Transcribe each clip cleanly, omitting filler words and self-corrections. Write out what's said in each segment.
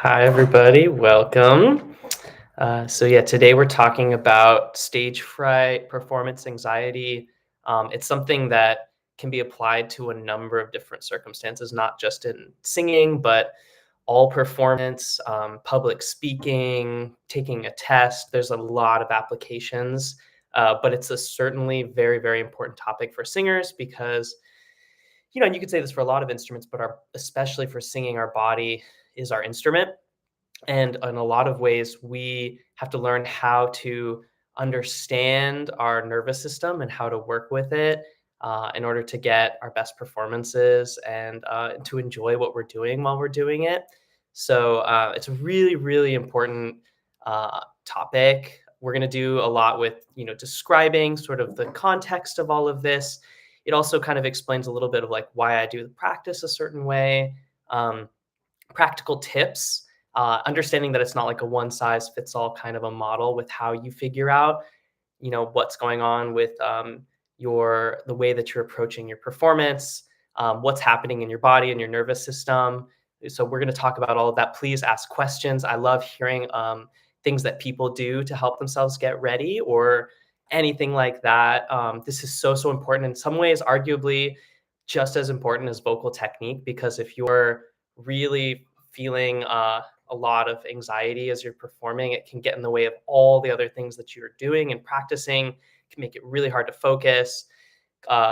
Hi, everybody. Welcome. Today we're talking about stage fright, performance anxiety. It's something that can be applied to a number of different circumstances, not just in singing, but all performance, public speaking, taking a test. There's a lot of applications, but it's a certainly very, very important topic for singers because and you could say this for a lot of instruments, but especially for singing, our body is our instrument. And in a lot of ways, we have to learn how to understand our nervous system and how to work with it in order to get our best performances and to enjoy what we're doing while we're doing it. So it's a really, really important topic. We're going to do a lot with, describing sort of the context of all of this. It also kind of explains a little bit of like why I do the practice a certain way. Um, Practical tips, understanding that it's not like a one size fits all kind of a model with how you figure out, what's going on with the way that you're approaching your performance, what's happening in your body and your nervous system. So we're going to talk about all of that. Please ask questions. I love hearing things that people do to help themselves get ready or anything like that. This is so important. In some ways, arguably just as important as vocal technique, because if you're really feeling a lot of anxiety as you're performing, it can get in the way of all the other things that you're doing and practicing. It can make it really hard to focus.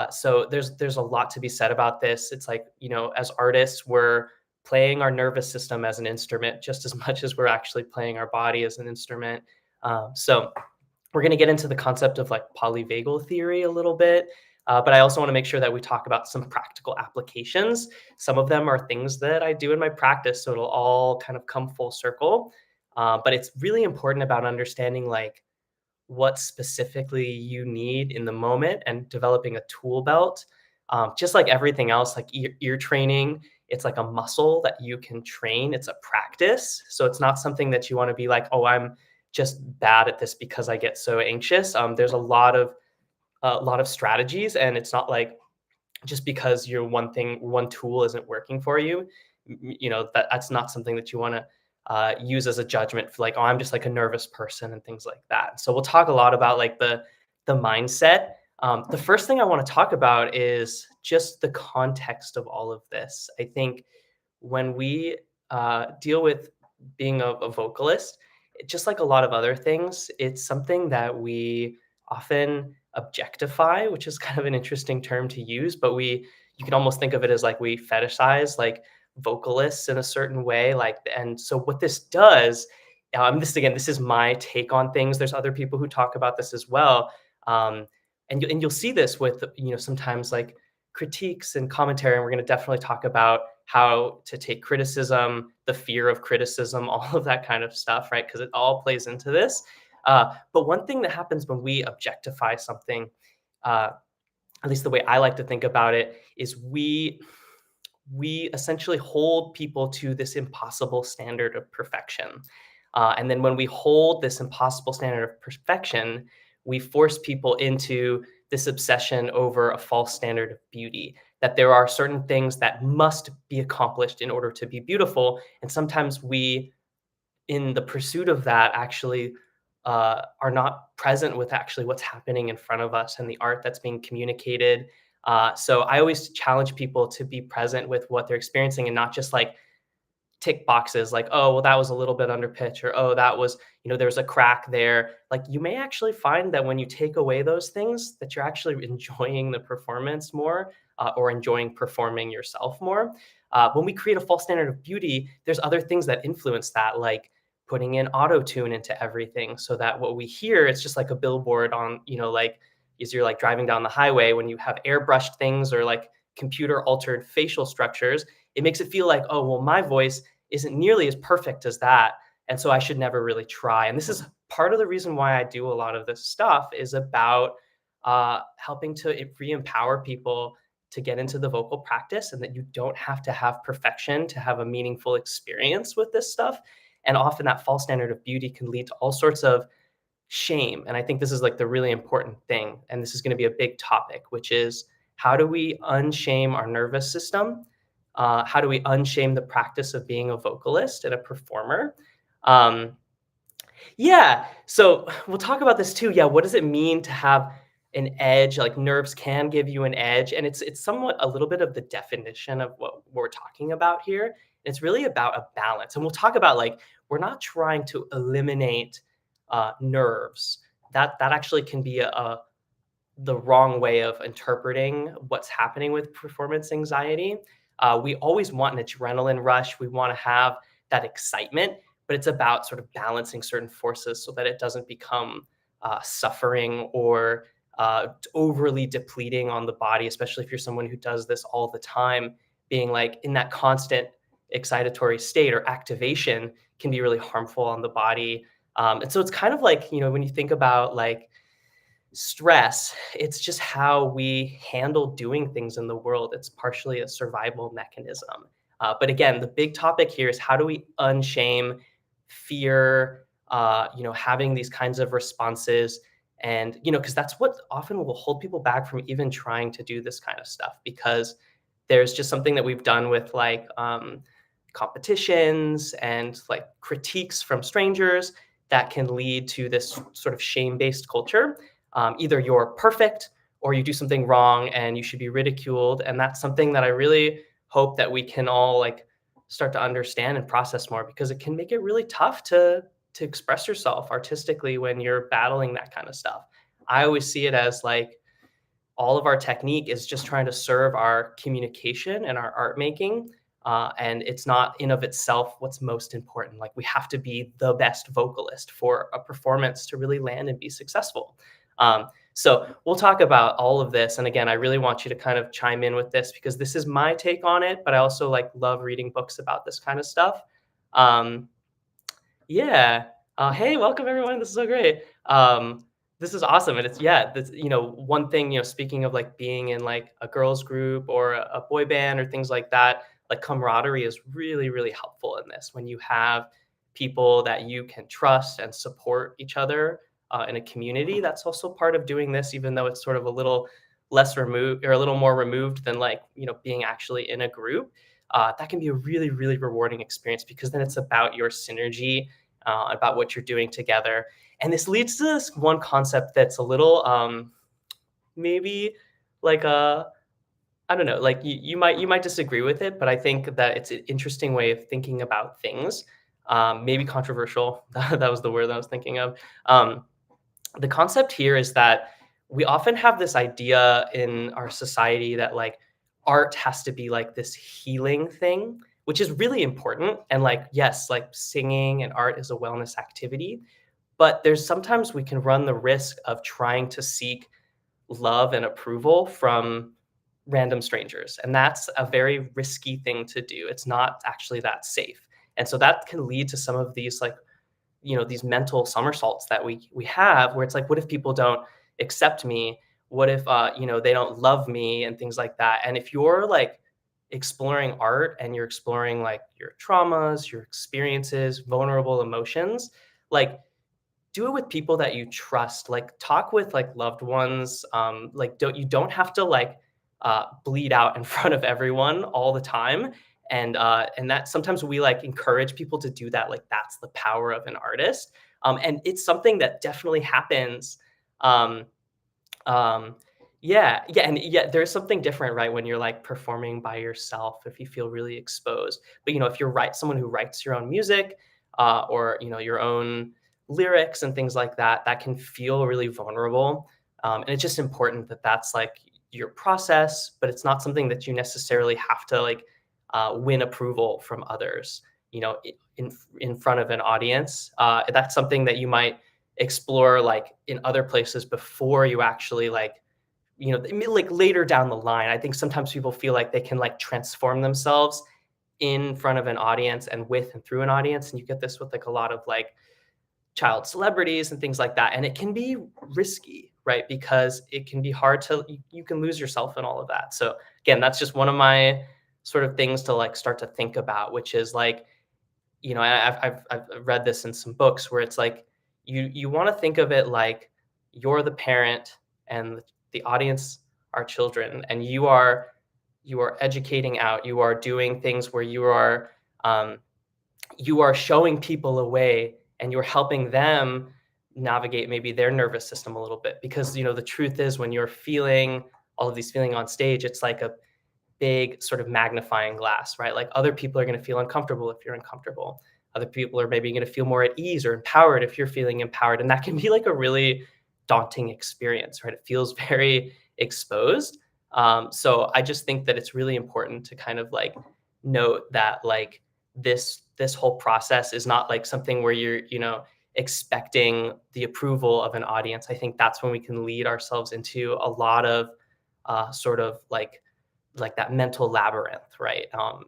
So there's a lot to be said about this. It's like, as artists, we're playing our nervous system as an instrument just as much as we're actually playing our body as an instrument. So we're going to get into the concept of like polyvagal theory a little bit. But I also want to make sure that we talk about some practical applications. Some of them are things that I do in my practice, so it'll all kind of come full circle. But it's really important about understanding like what specifically you need in the moment and developing a tool belt. Just like everything else, like ear training, it's like a muscle that you can train. It's a practice. So it's not something that you want to be like, oh, I'm just bad at this because I get so anxious. There's a lot of strategies, and it's not like just because one tool isn't working for you, that's not something that you want to use as a judgment for like, oh, I'm just like a nervous person and things like that. So we'll talk a lot about like the mindset. The first thing I want to talk about is just the context of all of this. I think when we deal with being a vocalist, just like a lot of other things, it's something that we often objectify, which is kind of an interesting term to use, but you can almost think of it as like we fetishize like vocalists in a certain way. Like, and so what this does, this is my take on things. There's other people who talk about this as well. And you'll see this with, sometimes like critiques and commentary. And we're going to definitely talk about how to take criticism, the fear of criticism, all of that kind of stuff, right? Because it all plays into this. But one thing that happens when we objectify something, uh, at least the way I like to think about it, is we essentially hold people to this impossible standard of perfection. And then when we hold this impossible standard of perfection, we force people into this obsession over a false standard of beauty, that there are certain things that must be accomplished in order to be beautiful. And sometimes we, in the pursuit of that, actually are not present with actually what's happening in front of us and the art that's being communicated. So I always challenge people to be present with what they're experiencing and not just like tick boxes like, oh, well, that was a little bit under pitch, or oh, that was, there's a crack there. Like you may actually find that when you take away those things, that you're actually enjoying the performance more or enjoying performing yourself more. When we create a false standard of beauty, there's other things that influence that, like putting in auto tune into everything so that what we hear, it's just like a billboard on, like as you're like driving down the highway, when you have airbrushed things or like computer altered facial structures, it makes it feel like, oh, well, my voice isn't nearly as perfect as that. And so I should never really try. And this is part of the reason why I do a lot of this stuff, is about helping to re-empower people to get into the vocal practice, and that you don't have to have perfection to have a meaningful experience with this stuff. And often that false standard of beauty can lead to all sorts of shame. And I think this is like the really important thing. And this is going to be a big topic, which is how do we unshame our nervous system How do we unshame the practice of being a vocalist and a performer? Um, yeah. So we'll talk about this too. Yeah. What does it mean to have an edge? Like nerves can give you an edge, and it's somewhat a little bit of the definition of what we're talking about here. It's really about a balance, and we'll talk about like we're not trying to eliminate nerves. That actually can be the wrong way of interpreting what's happening with performance anxiety. We always want an adrenaline rush. We want to have that excitement, but it's about sort of balancing certain forces so that it doesn't become suffering or overly depleting on the body, especially if you're someone who does this all the time. Being like in that constant excitatory state or activation can be really harmful on the body. And so it's kind of like, when you think about like stress, it's just how we handle doing things in the world. It's partially a survival mechanism. But again, the big topic here is how do we unshame fear, having these kinds of responses. And, because that's what often will hold people back from even trying to do this kind of stuff, because there's just something that we've done with like competitions and like critiques from strangers that can lead to this sort of shame based culture. Either you're perfect or you do something wrong and you should be ridiculed. And that's something that I really hope that we can all like start to understand and process more, because it can make it really tough to express yourself artistically when you're battling that kind of stuff. I always see it as like all of our technique is just trying to serve our communication and our art making. And it's not in of itself what's most important. Like we have to be the best vocalist for a performance to really land and be successful. So we'll talk about all of this. And again, I really want you to kind of chime in with this because this is my take on it, but I also like love reading books about this kind of stuff. Um, yeah. Hey, welcome everyone. This is so great. This is awesome. And it's, yeah, this, one thing, speaking of like being in like a girls group or a boy band or things like that, like camaraderie is really, really helpful in this. When you have people that you can trust and support each other in a community, that's also part of doing this, even though it's sort of a little less removed or a little more removed than like, being actually in a group. That can be a really, really rewarding experience because then it's about your synergy, about what you're doing together. And this leads to this one concept that's a little maybe like a I don't know, like you might disagree with it, but I think that it's an interesting way of thinking about things. Maybe controversial. That was the word that I was thinking of. Um, the concept here is that we often have this idea in our society that like art has to be like this healing thing, which is really important. And like, yes, like singing and art is a wellness activity, but there's sometimes we can run the risk of trying to seek love and approval from random strangers. And that's a very risky thing to do. It's not actually that safe. And so that can lead to some of these like these mental somersaults that we have, where it's like, what if people don't accept me? What if they don't love me and things like that? And if you're like exploring art and you're exploring like your traumas, your experiences, vulnerable emotions, like do it with people that you trust. Like talk with like loved ones. Like don't have to like bleed out in front of everyone all the time. And that sometimes we like encourage people to do that. Like that's the power of an artist. And it's something that definitely happens. Um, um, yeah, and yeah, there's something different, right? When you're like performing by yourself, if you feel really exposed. But if you're someone who writes your own music, or your own lyrics and things like that, that can feel really vulnerable. And it's just important that that's like your process, but it's not something that you necessarily have to like win approval from others. In front of an audience, that's something that you might explore like in other places before you actually like like later down the line. I think sometimes people feel like they can like transform themselves in front of an audience and with and through an audience, and you get this with like a lot of like child celebrities and things like that, and it can be risky, right? Because it can be hard to you can lose yourself in all of that. So again, that's just one of my sort of things to like start to think about, which is like I've read this in some books where it's like you want to think of it like you're the parent and the audience are children, and you are you are educating out, you are doing things where um, you are showing people a way and you're helping them navigate maybe their nervous system a little bit, because the truth is, when you're feeling all of these feeling on stage, it's like a big sort of magnifying glass, right? Like, other people are going to feel uncomfortable if you're uncomfortable. Other people are maybe going to feel more at ease or empowered if you're feeling empowered. And that can be like a really daunting experience, right? It feels very exposed. So I just think that it's really important to kind of like note that, like, this whole process is not like something where you're, expecting the approval of an audience. I think that's when we can lead ourselves into a lot of sort of like that mental labyrinth, right?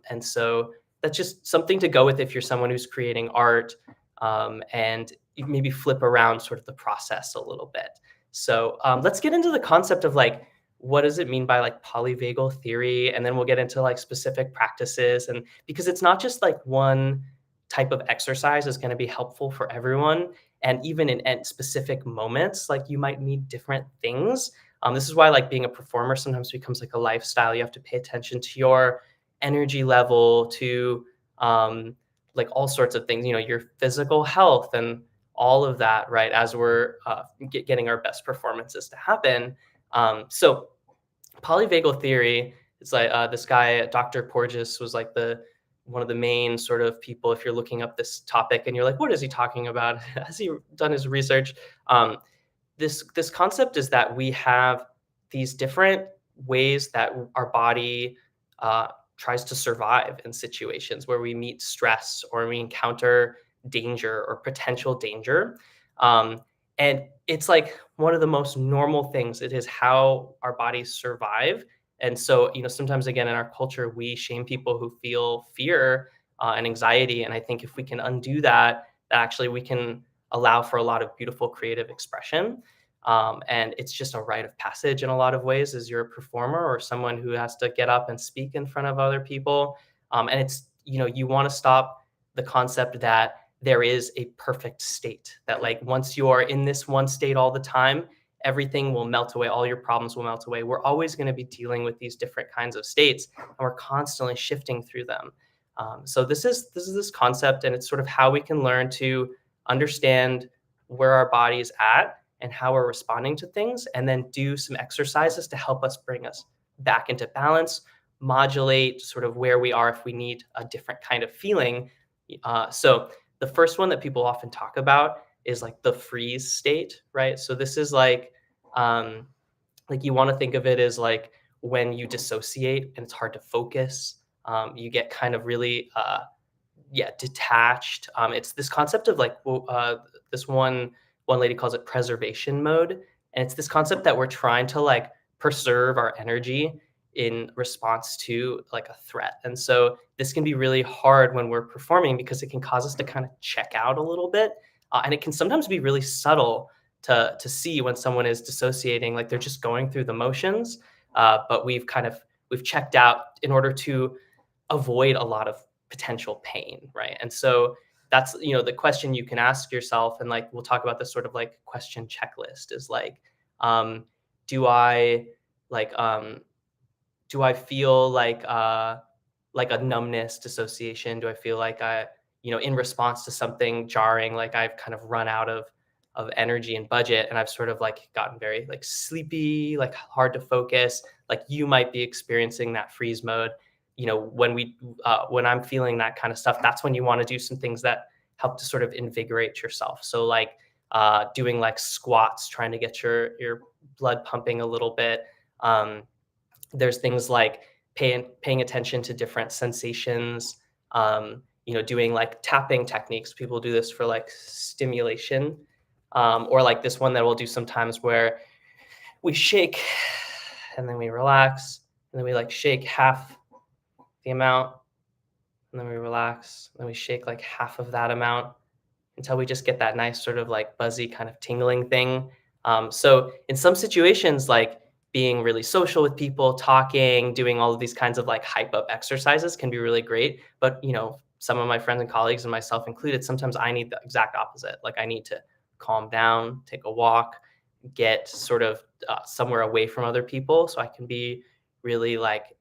And so that's just something to go with if you're someone who's creating art, and you maybe flip around sort of the process a little bit. So let's get into the concept of like, what does it mean by like polyvagal theory, and then we'll get into like specific practices, and because it's not just like one type of exercise is going to be helpful for everyone, and even in specific moments, like you might need different things. This is why like being a performer sometimes becomes like a lifestyle. You have to pay attention to your energy level, to like all sorts of things, your physical health and all of that, right? As we're getting our best performances to happen. So polyvagal theory, it's like this guy, Dr. Porges, was like the one of the main sort of people. If you're looking up this topic and you're like, what is he talking about? Has he done his research? This concept is that we have these different ways that our body uh, tries to survive in situations where we meet stress or we encounter danger or potential danger. Um, and it's like one of the most normal things. It is how our bodies survive. And so, sometimes again in our culture, we shame people who feel fear and anxiety. And I think if we can undo that, that actually we can allow for a lot of beautiful creative expression. And it's just a rite of passage in a lot of ways as you're a performer or someone who has to get up and speak in front of other people. And it's, you want to stop the concept that there is a perfect state, that like once you are in this one state all the time, everything will melt away, all your problems will melt away. We're always going to be dealing with these different kinds of states, and we're constantly shifting through them. So this concept, and it's sort of how we can learn to understand where our body is at and how we're responding to things, and then do some exercises to help us bring us back into balance, modulate sort of where we are if we need a different kind of feeling. So the first one that people often talk about is like the freeze state, right? So this is like you want to think of it as like when you dissociate and it's hard to focus. You get kind of really yeah, detached. It's this concept of like this one lady calls it preservation mode, and it's this concept that we're trying to like preserve our energy in response to like a threat. And so this can be really hard when we're performing because it can cause us to kind of check out a little bit, and it can sometimes be really subtle to see when someone is dissociating, like they're just going through the motions, but we've checked out in order to avoid a lot of potential pain, right? And so that's the question you can ask yourself, and like we'll talk about this sort of like question checklist is like, um, do I like do I feel like a numbness, dissociation? Do I feel like in response to something jarring, like I've kind of run out of energy and budget, and I've sort of like gotten very like sleepy, like hard to focus. Like you might be experiencing that freeze mode. When I'm feeling that kind of stuff, that's when you want to do some things that help to sort of invigorate yourself. So like doing like squats, trying to get your blood pumping a little bit. There's things like paying attention to different sensations. Doing like tapping techniques. People do this for like stimulation, or like this one that we'll do sometimes where we shake and then we relax, and then we like shake half the amount, and then we relax, and then we shake like half of that amount until we just get that nice sort of like buzzy kind of tingling thing. So in some situations, like being really social with people, talking, doing all of these kinds of like hype up exercises can be really great. But some of my friends and colleagues and myself included, sometimes I need the exact opposite. Like I need to calm down, take a walk, get sort of somewhere away from other people so I can be really like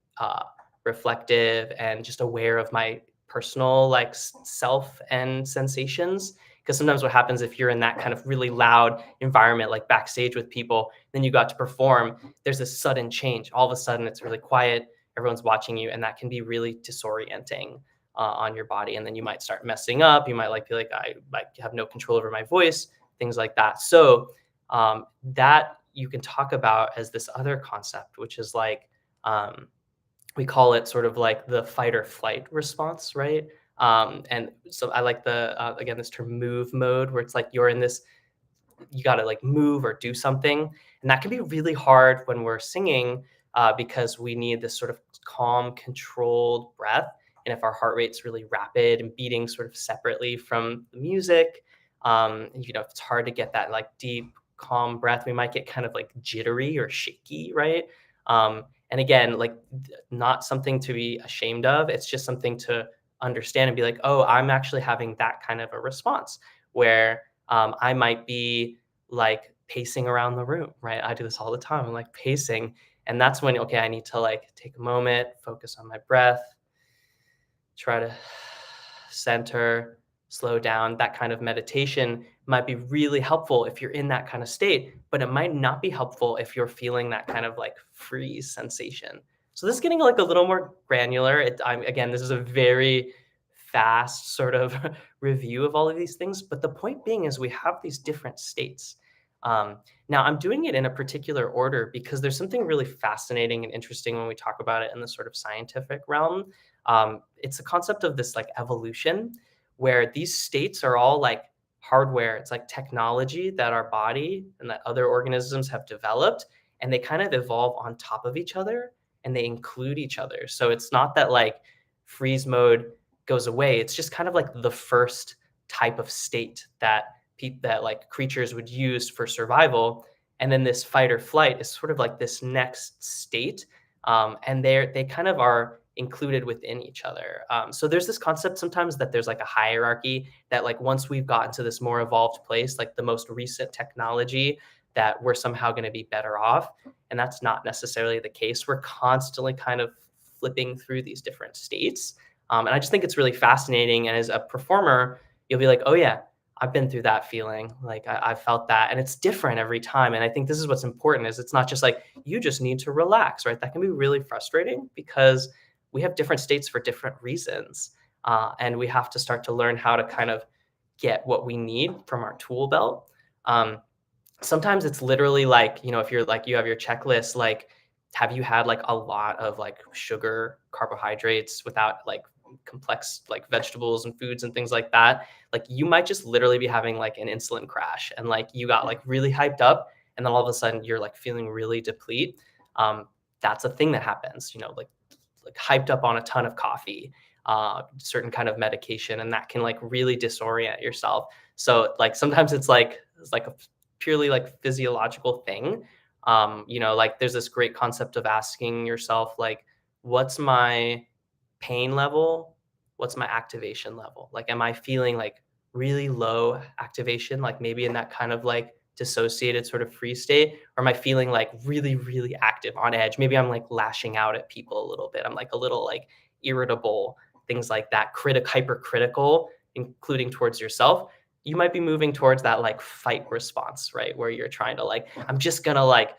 reflective and just aware of my personal like self and sensations. Because sometimes what happens if you're in that kind of really loud environment, like backstage with people, then you got to perform, there's this sudden change. All of a sudden, it's really quiet, everyone's watching you, and that can be really disorienting on your body. And then you might start messing up. You might like feel like I like have no control over my voice, things like that. So that you can talk about as this other concept, which is like um, we call it sort of like the fight or flight response, right? And so I like the again this term move mode, where it's like you're in this, you got to like move or do something, and that can be really hard when we're singing because we need this sort of calm, controlled breath. And if our heart rate's really rapid and beating sort of separately from the music, if it's hard to get that like deep, calm breath, we might get kind of like jittery or shaky, right? And again, like not something to be ashamed of. It's just something to understand and be like, oh, I'm actually having that kind of a response where I might be like pacing around the room, right? I do this all the time. I'm like pacing. And that's when, okay, I need to like take a moment, focus on my breath, try to center, slow down. That kind of meditation might be really helpful if you're in that kind of state, but it might not be helpful if you're feeling that kind of like freeze sensation. So this is getting like a little more granular. Again, this is a very fast sort of review of all of these things, but the point being is we have these different states. Now, I'm doing it in a particular order because there's something really fascinating and interesting when we talk about it in the sort of scientific realm. It's the concept of this like evolution, where these states are all like hardware. It's like technology that our body and that other organisms have developed, and they kind of evolve on top of each other and they include each other. So it's not that like freeze mode goes away. It's just kind of like the first type of state that that like creatures would use for survival. And then this fight or flight is sort of like this next state, and they kind of are included within each other. So there's this concept sometimes that there's like a hierarchy, that like once we've gotten to this more evolved place, like the most recent technology, that we're somehow going to be better off. And that's not necessarily the case. We're constantly kind of flipping through these different states. And I just think it's really fascinating. And as a performer, you'll be like, oh yeah, I've been through that feeling. Like I've felt that, and it's different every time. And I think this is what's important: is it's not just like you just need to relax, right? That can be really frustrating because we have different states for different reasons, and we have to start to learn how to kind of get what we need from our tool belt. Um, Sometimes it's literally like, if you're like you have your checklist, like have you had like a lot of like sugar, carbohydrates without like complex like vegetables and foods and things like that, like you might just literally be having like an insulin crash, and like you got like really hyped up, and then all of a sudden you're like feeling really deplete. That's a thing that happens, like hyped up on a ton of coffee, certain kind of medication, and that can like really disorient yourself. So like sometimes it's like a purely like physiological thing. Like there's this great concept of asking yourself like, what's my pain level? What's my activation level? Like, am I feeling like really low activation, like maybe in that kind of like dissociated sort of free state? Or am I feeling like really, really active on edge? Maybe I'm like lashing out at people a little bit. I'm like a little like irritable, things like that, hypercritical, including towards yourself. You might be moving towards that like fight response, right? Where you're trying to like, I'm just gonna like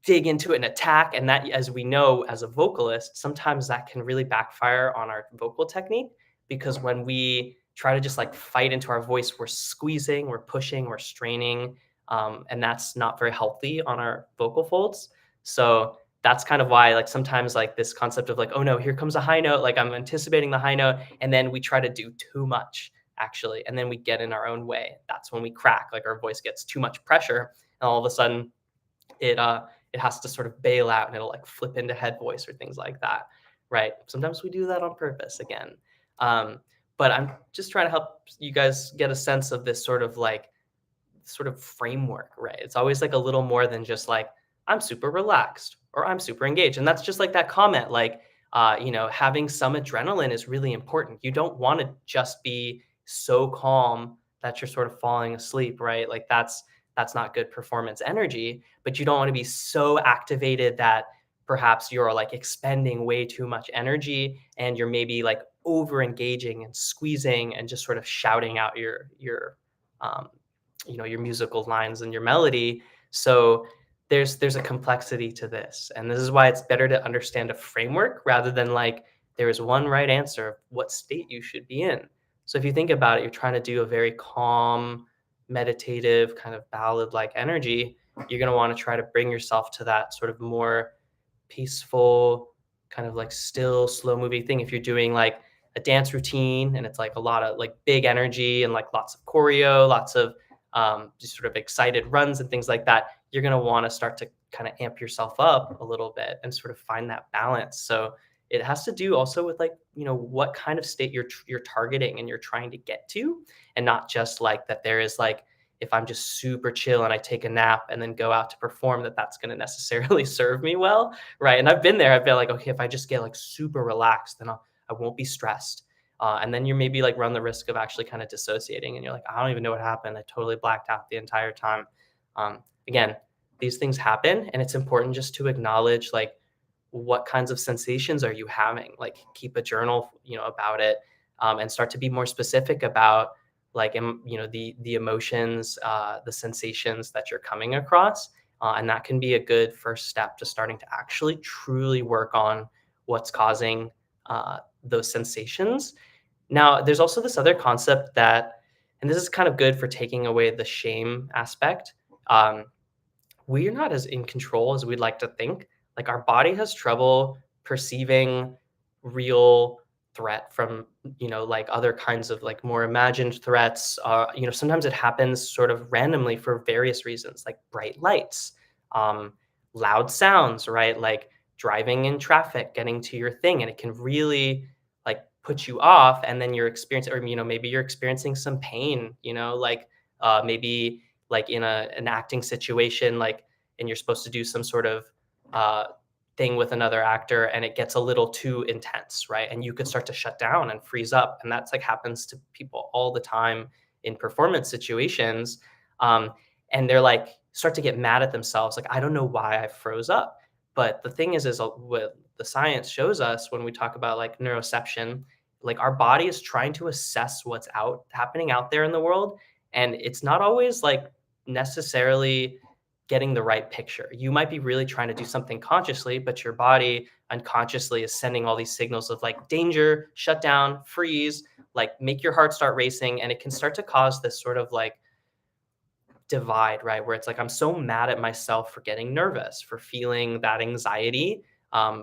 dig into it and attack. And that, as we know, as a vocalist, sometimes that can really backfire on our vocal technique, because when we try to just like fight into our voice, we're squeezing, we're pushing, we're straining. And that's not very healthy on our vocal folds. So that's kind of why, like, sometimes like this concept of like, oh no, here comes a high note, like I'm anticipating the high note, and then we try to do too much actually, and then we get in our own way. That's when we crack, like our voice gets too much pressure, and all of a sudden it has to sort of bail out, and it'll like flip into head voice or things like that, right? Sometimes we do that on purpose again. Um, but I'm just trying to help you guys get a sense of this sort of framework, right? It's always like a little more than just like, I'm super relaxed or I'm super engaged. And that's just like that comment, like, having some adrenaline is really important. You don't want to just be so calm that you're sort of falling asleep, right? Like that's not good performance energy, but you don't want to be so activated that perhaps you're like expending way too much energy and you're maybe like over engaging and squeezing and just sort of shouting out um, your musical lines and your melody. So there's a complexity to this, and this is why it's better to understand a framework rather than like there is one right answer of what state you should be in. So if you think about it, you're trying to do a very calm, meditative kind of ballad like energy. You're going to want to try to bring yourself to that sort of more peaceful, kind of like still slow moving thing. If you're doing like a dance routine and it's like a lot of like big energy and like lots of choreo, lots of just sort of excited runs and things like that, you're going to want to start to kind of amp yourself up a little bit and sort of find that balance. So it has to do also with like, what kind of state you're targeting and you're trying to get to, and not just like that there is like, if I'm just super chill and I take a nap and then go out to perform, that's going to necessarily serve me well. Right. And I've been there. I've been like, okay, if I just get like super relaxed, then I won't be stressed. And then you maybe like run the risk of actually kind of dissociating and you're like, I don't even know what happened. I totally blacked out the entire time. Again, these things happen, and it's important just to acknowledge like what kinds of sensations are you having? Like keep a journal, about it, and start to be more specific about like, the emotions, the sensations that you're coming across. And that can be a good first step to starting to actually truly work on what's causing those sensations. Now, there's also this other concept that, and this is kind of good for taking away the shame aspect. Um, we're not as in control as we'd like to think. Like our body has trouble perceiving real threat from, like other kinds of like more imagined threats. Sometimes it happens sort of randomly for various reasons, like bright lights, um, loud sounds, right? Like driving in traffic, getting to your thing, and it can really like put you off. And then you're experiencing, or maybe you're experiencing some pain, like maybe like in an acting situation, like, and you're supposed to do some sort of uh, thing with another actor, and it gets a little too intense, right? And you could start to shut down and freeze up, and that's like happens to people all the time in performance situations. Um, and they're like start to get mad at themselves, like I don't know why I froze up. But the thing is what the science shows us when we talk about like neuroception, like our body is trying to assess what's happening out there in the world, and it's not always like necessarily getting the right picture. You might be really trying to do something consciously, but your body unconsciously is sending all these signals of like danger, shut down, freeze, like make your heart start racing. And it can start to cause this sort of like divide, right? Where it's like, I'm so mad at myself for getting nervous, for feeling that anxiety,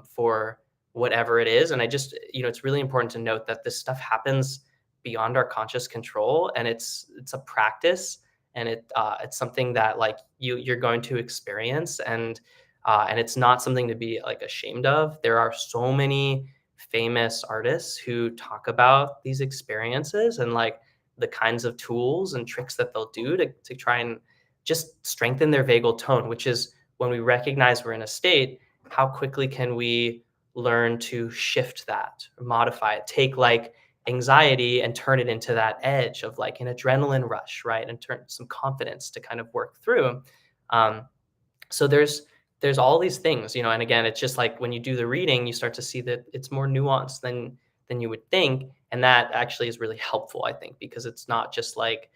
for whatever it is. And I just, it's really important to note that this stuff happens beyond our conscious control, and it's a practice, and it's something that like you're going to experience, and it's not something to be like ashamed of. There are so many famous artists who talk about these experiences and like the kinds of tools and tricks that they'll do to try and just strengthen their vagal tone, which is when we recognize we're in a state, how quickly can we learn to shift that, modify it, take like anxiety and turn it into that edge of like an adrenaline rush, right? And turn some confidence to kind of work through. Um, so there's all these things, and again, it's just like when you do the reading, you start to see that it's more nuanced than you would think. And that actually is really helpful, I think, because it's not just like,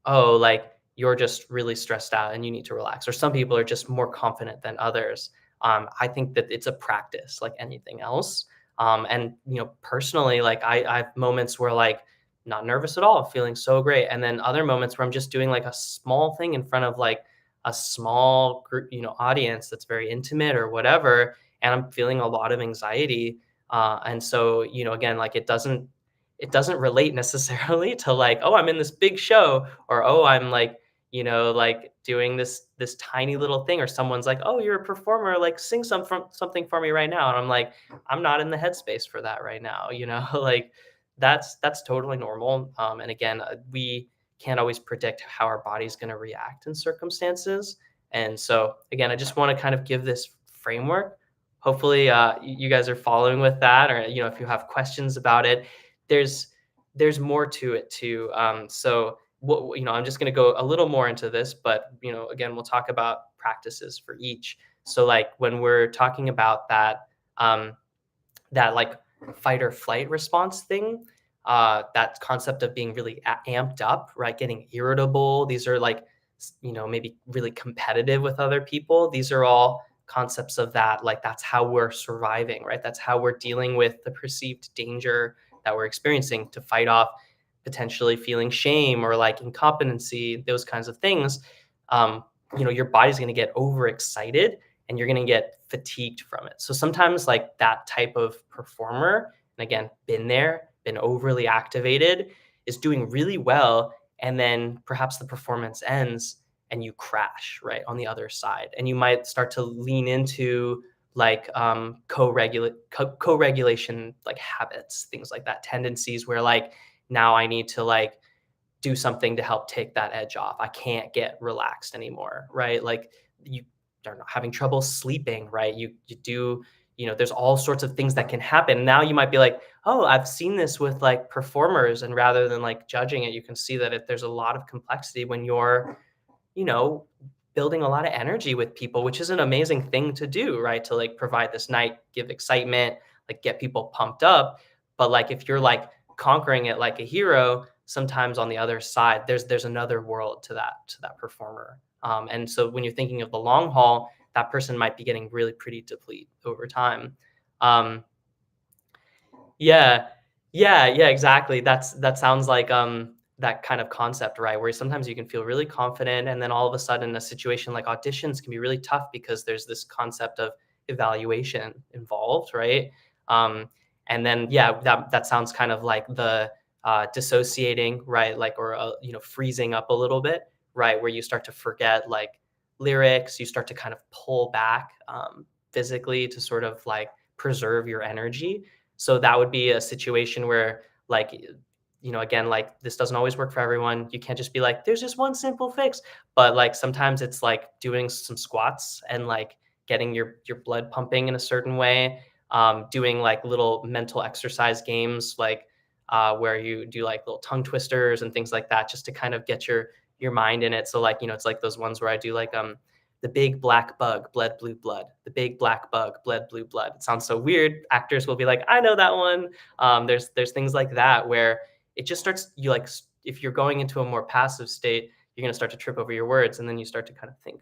oh, like you're just really stressed out and you need to relax. Or some people are just more confident than others. I think that it's a practice like anything else. And personally, like I have moments where like not nervous at all, feeling so great. And then other moments where I'm just doing like a small thing in front of like a small group, audience that's very intimate or whatever. And I'm feeling a lot of anxiety. And so, again, like it doesn't relate necessarily to like, oh, I'm in this big show, or oh, I'm like, like doing this tiny little thing, or someone's like, oh, you're a performer, like sing something for me right now, and I'm like, I'm not in the headspace for that right now, like that's totally normal. And again, we can't always predict how our body's going to react in circumstances, and so again, I just want to kind of give this framework. Hopefully, you guys are following with that, or if you have questions about it, there's there's more to it too. So what I'm just going to go a little more into this, but again, we'll talk about practices for each. So like when we're talking about that, um, that like fight or flight response thing, that concept of being really amped up, right? Getting irritable. These are like, maybe really competitive with other people. These are all concepts of that. Like that's how we're surviving, right? That's how we're dealing with the perceived danger that we're experiencing to fight off potentially feeling shame or like incompetency, those kinds of things. Um, your body's going to get overexcited and you're going to get fatigued from it. So sometimes like that type of performer, and again, been there, been overly activated, is doing really well. And then perhaps the performance ends and you crash right on the other side. And you might start to lean into like co-regulation like habits, things like that, tendencies where like now I need to like do something to help take that edge off. I can't get relaxed anymore, right? Like you are not having trouble sleeping, right? You do, there's all sorts of things that can happen. Now you might be like, oh, I've seen this with like performers, and rather than like judging it, you can see that if there's a lot of complexity when you're, you know, building a lot of energy with people, which is an amazing thing to do, right? To like provide this night, give excitement, like get people pumped up. But like if you're like conquering it like a hero, sometimes on the other side, there's another world to that performer. And so when you're thinking of the long haul, that person might be getting really pretty depleted over time. Um, yeah. Yeah, exactly. That sounds like, that kind of concept, right? Where sometimes you can feel really confident, and then all of a sudden a situation like auditions can be really tough because there's this concept of evaluation involved, right? Um, and then, yeah, that sounds kind of like the, dissociating, right? Like, or, freezing up a little bit, right? Where you start to forget, like, lyrics, you start to kind of pull back, physically to sort of, like, preserve your energy. So that would be a situation where, like, again, like this doesn't always work for everyone. You can't just be like, there's just one simple fix. But like sometimes it's like doing some squats and like getting your blood pumping in a certain way. Doing like little mental exercise games, like where you do like little tongue twisters and things like that, just to kind of get your mind in it. So like, it's like those ones where I do like the big black bug bled blue blood, the big black bug bled blue blood. It sounds so weird. Actors will be like, I know that one. There's things like that where it just starts, you like, if you're going into a more passive state, you're going to start to trip over your words, and then you start to kind of think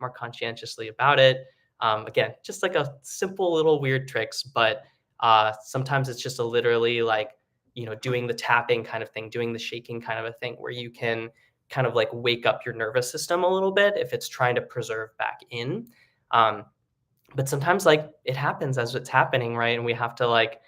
more conscientiously about it. Again, just like a simple little weird tricks, but sometimes it's just a literally like, doing the tapping kind of thing, doing the shaking kind of a thing where you can kind of like wake up your nervous system a little bit if it's trying to preserve back in. Um, but sometimes like it happens as it's happening, right? And we have to like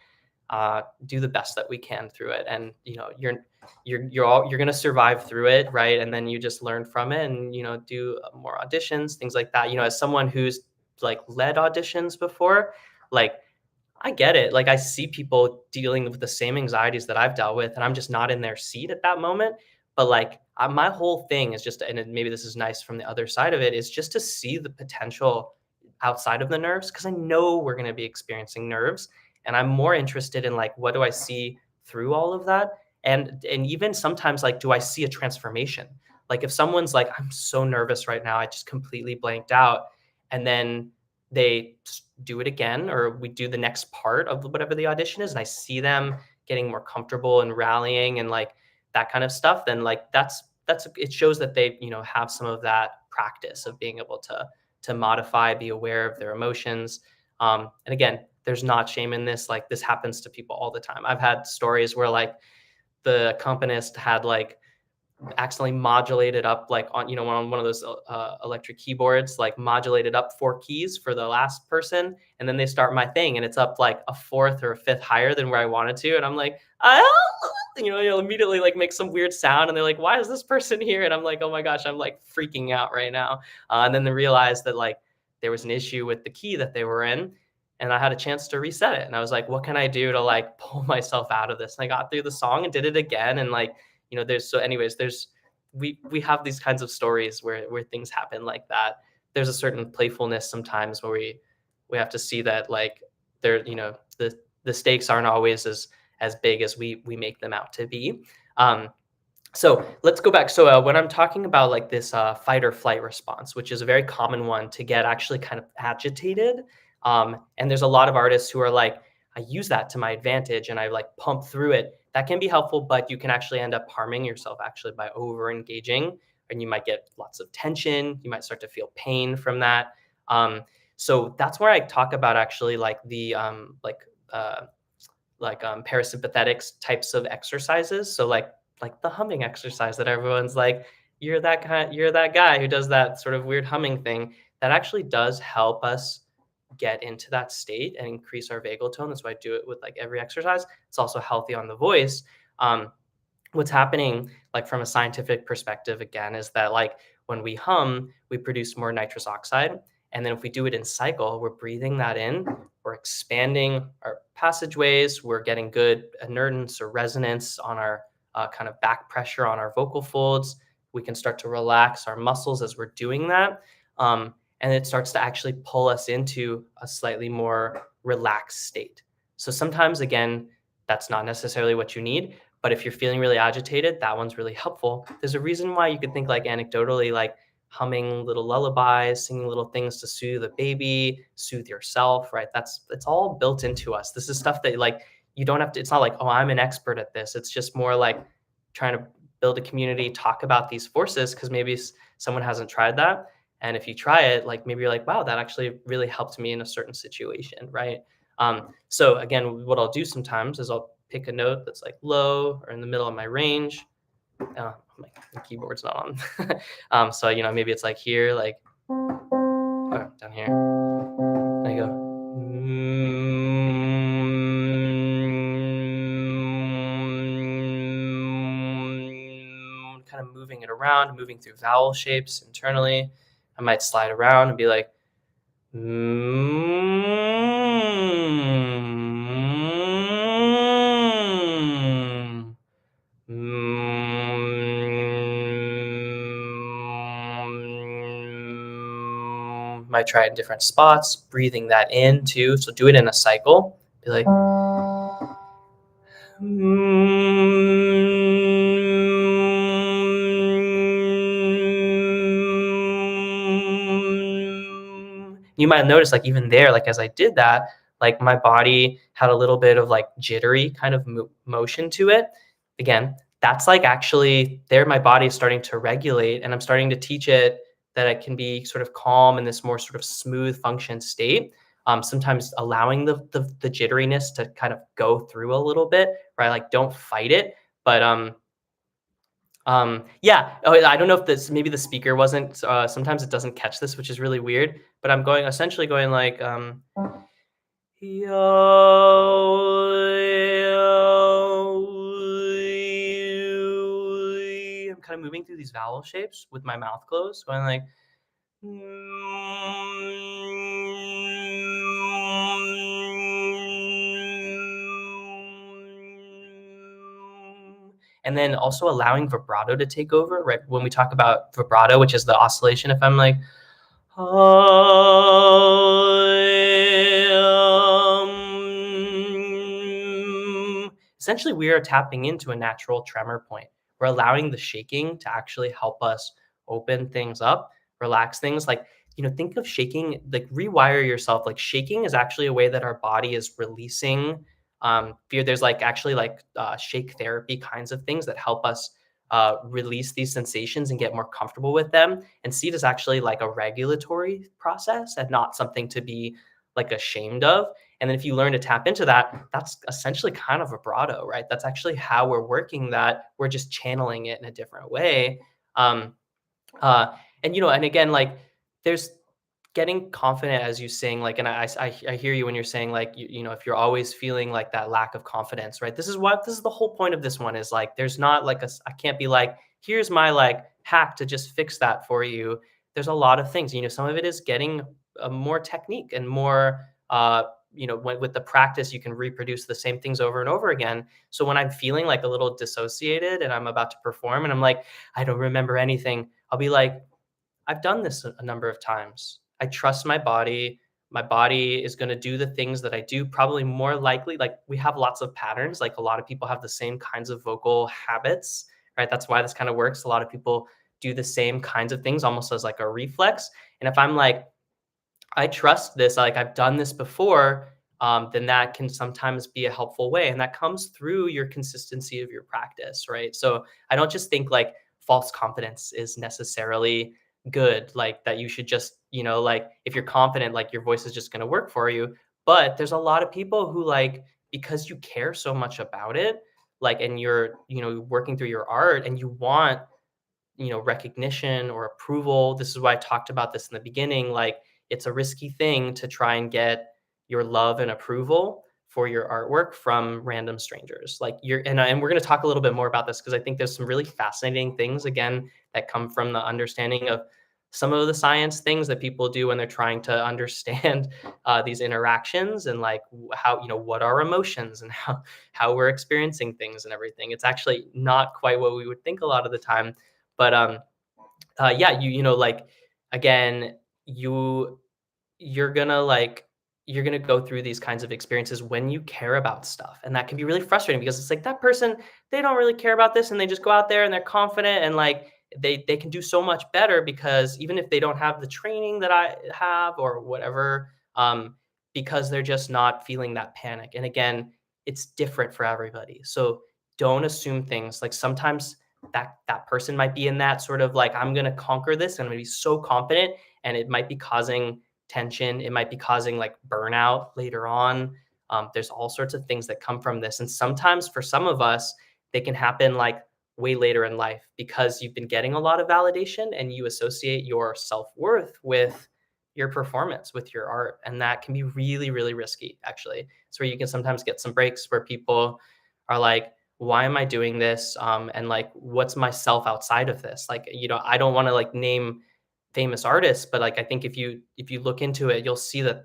do the best that we can through it. And you're gonna survive through it, right? And then you just learn from it, and do more auditions, things like that. As someone who's like led auditions before, like I get it. Like I see people dealing with the same anxieties that I've dealt with, and I'm just not in their seat at that moment. But like my whole thing is just, and maybe this is nice from the other side of it, is just to see the potential outside of the nerves, because I know we're going to be experiencing nerves, and I'm more interested in like what do I see through all of that, and even sometimes like do I see a transformation? Like if someone's like, I'm so nervous right now, I just completely blanked out, and then they do it again, or we do the next part of whatever the audition is, and I see them getting more comfortable and rallying and like that kind of stuff, then like that's it shows that they have some of that practice of being able to modify, be aware of their emotions. And again, there's not shame in this. Like this happens to people all the time. I've had stories where like the accompanist had like accidentally modulated up like on on one of those electric keyboards, like modulated up 4 keys for the last person, and then they start my thing and it's up like a fourth or a fifth higher than where I wanted to, and I'm like, you'll immediately like make some weird sound, and they're like, why is this person here? And I'm like, oh my gosh, I'm like freaking out right now. And then they realized that like there was an issue with the key that they were in, and I had a chance to reset it, and I was like, what can I do to like pull myself out of this? And I got through the song and did it again, and like there's so anyways, there's we have these kinds of stories where things happen like that. There's a certain playfulness sometimes where we have to see that like there, the stakes aren't always as big as we make them out to be. So let's go back. So when I'm talking about like this fight or flight response, which is a very common one to get actually kind of agitated, and there's a lot of artists who are like, I use that to my advantage and I like pump through it. That can be helpful, but you can actually end up harming yourself actually by over engaging, and you might get lots of tension. You might start to feel pain from that. Um, so that's where I talk about actually like the uh, parasympathetic types of exercises. So like the humming exercise that everyone's like, you're that guy who does that sort of weird humming thing. That actually does help us get into that state and increase our vagal tone. That's why I do it with like every exercise. It's also healthy on the voice. Um, what's happening like from a scientific perspective again is that like when we hum we produce more nitrous oxide, and then if we do it in cycle we're breathing that in, we're expanding our passageways, we're getting good inertance or resonance on our kind of back pressure on our vocal folds. We can start to relax our muscles as we're doing that, and it starts to actually pull us into a slightly more relaxed state. So sometimes again that's not necessarily what you need, but if you're feeling really agitated, that one's really helpful. There's a reason why you could think like anecdotally, like humming little lullabies, singing little things to soothe a baby, soothe yourself, right? It's all built into us. This is stuff that like you don't have to, it's not like, oh, I'm an expert at this. It's just more like trying to build a community, talk about these forces, because maybe someone hasn't tried that. And if you try it, like maybe you're like, wow, that actually really helped me in a certain situation, right? So again, what I'll do sometimes is I'll pick a note that's like low or in the middle of my range. My keyboard's not on. So, maybe it's like here, like down here. And I go, kind of moving it around, moving through vowel shapes internally. I might slide around and be like, might try it in different spots, breathing that in too. So do it in a cycle. Be like, you might notice like even there, like as I did that, like my body had a little bit of like jittery kind of motion to it. Again, that's like actually there my body is starting to regulate, and I'm starting to teach it that it can be sort of calm in this more sort of smooth function state. Sometimes allowing the jitteriness to kind of go through a little bit, right? Like don't fight it, but yeah. Oh, I don't know if this maybe the speaker wasn't. Sometimes it doesn't catch this, which is really weird. But I'm essentially going like yo, I'm kind of moving through these vowel shapes with my mouth closed, going like. And then also allowing vibrato to take over, right? When we talk about vibrato, which is the oscillation, if I'm like, essentially we are tapping into a natural tremor point. We're allowing the shaking to actually help us open things up, relax things. Like, think of shaking, like rewire yourself. Like shaking is actually a way that our body is releasing fear. There's like actually like shake therapy kinds of things that help us release these sensations and get more comfortable with them, and see it as actually like a regulatory process and not something to be like ashamed of. And then if you learn to tap into that, that's essentially kind of vibrato, right? That's actually how we're working that. We're just channeling it in a different way. Um, uh, and again, like there's getting confident as you sing, like, and I hear you when you're saying like, if you're always feeling like that lack of confidence, right? This is the whole point of this one is like, there's not like I can't be like, here's my like hack to just fix that for you. There's a lot of things, some of it is getting more technique and more, with the practice, you can reproduce the same things over and over again. So when I'm feeling like a little dissociated and I'm about to perform and I'm like, I don't remember anything, I'll be like, I've done this a number of times. I trust my body. My body is going to do the things that I do, probably more likely. Like we have lots of patterns. Like a lot of people have the same kinds of vocal habits, right? That's why this kind of works. A lot of people do the same kinds of things almost as like a reflex. And if I'm like, I trust this, like I've done this before, then that can sometimes be a helpful way. And that comes through your consistency of your practice, right? So I don't just think like false confidence is necessarily good, like that you should just, like if you're confident, like your voice is just going to work for you. But there's a lot of people who like, because you care so much about it, like, and you're, working through your art and you want recognition or approval. This is why I talked about this in the beginning. Like, it's a risky thing to try and get your love and approval for your artwork from random strangers. Like and we're going to talk a little bit more about this because I think there's some really fascinating things again that come from the understanding of some of the science things that people do when they're trying to understand these interactions and like how what are emotions and how we're experiencing things and everything. It's actually not quite what we would think a lot of the time, but yeah, like again, you you're gonna like you're gonna go through these kinds of experiences when you care about stuff, and that can be really frustrating because it's like that person, they don't really care about this, and they just go out there and they're confident and like they can do so much better because even if they don't have the training that I have or whatever, because they're just not feeling that panic. And again, it's different for everybody, so don't assume things. Like sometimes that person might be in that sort of like, I'm gonna conquer this, and I'm gonna be so confident, and it might be causing tension. It might be causing like burnout later on. There's all sorts of things that come from this. And sometimes for some of us, they can happen like way later in life because you've been getting a lot of validation and you associate your self-worth with your performance, with your art. And that can be really, really risky, actually. It's where you can sometimes get some breaks where people are like, why am I doing this? And like, what's myself outside of this? Like, I don't want to like name famous artists, but like I think if you look into it, you'll see that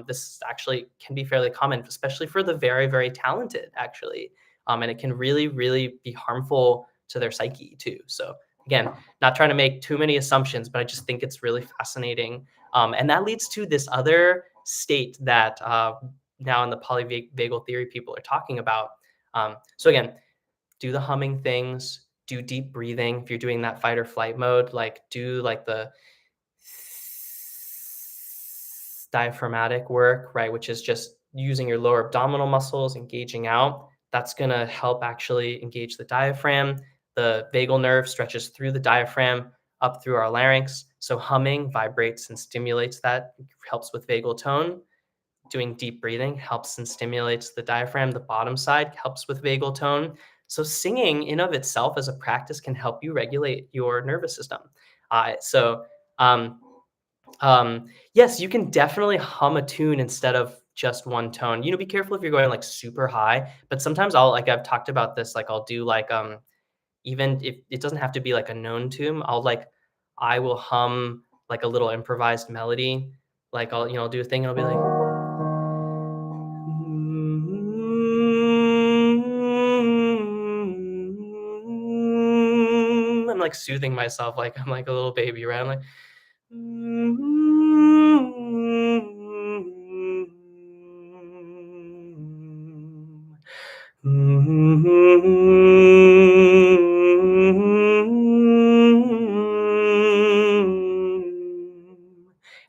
this actually can be fairly common, especially for the very, very talented, actually. And it can really, really be harmful to their psyche too. So again, not trying to make too many assumptions, but I just think it's really fascinating. And that leads to this other state that now in the polyvagal theory people are talking about. So again, do the humming things, do deep breathing. If you're doing that fight or flight mode, like do like the diaphragmatic work, right? Which is just using your lower abdominal muscles, engaging out. That's going to help actually engage the diaphragm. The vagal nerve stretches through the diaphragm up through our larynx. So humming vibrates and stimulates that, helps with vagal tone. Doing deep breathing helps and stimulates the diaphragm. The bottom side helps with vagal tone. So singing in of itself as a practice can help you regulate your nervous system. So yes, you can definitely hum a tune instead of just one tone. Be careful if you're going like super high, but sometimes I've talked about this, like I'll do like, even if it doesn't have to be like a known tune, I will hum like a little improvised melody. Like I'll do a thing and I'll be like, I'm like soothing myself like I'm like a little baby, right? I'm like,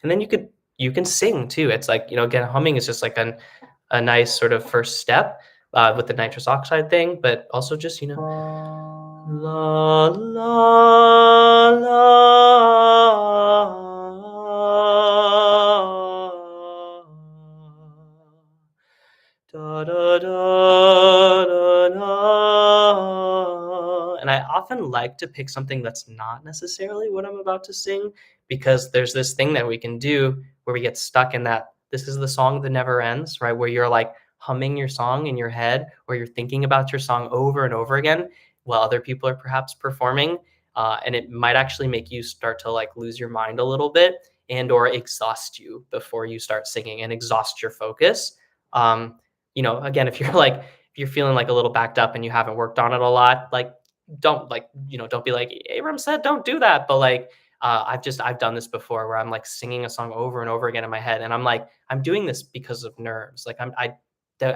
and then you can sing too. It's like, again, humming is just like a nice sort of first step with the nitrous oxide thing, but also just, la la la da da da da da. And I often like to pick something that's not necessarily what I'm about to sing, because there's this thing that we can do where we get stuck in that this is the song that never ends, right? Where you're like humming your song in your head, or you're thinking about your song over and over again while other people are perhaps performing. And it might actually make you start to like lose your mind a little bit and or exhaust you before you start singing and exhaust your focus. Again, if you're feeling like a little backed up and you haven't worked on it a lot, like don't be like Abram said, don't do that. But like I've done this before where I'm like singing a song over and over again in my head, and I'm like, I'm doing this because of nerves. Like I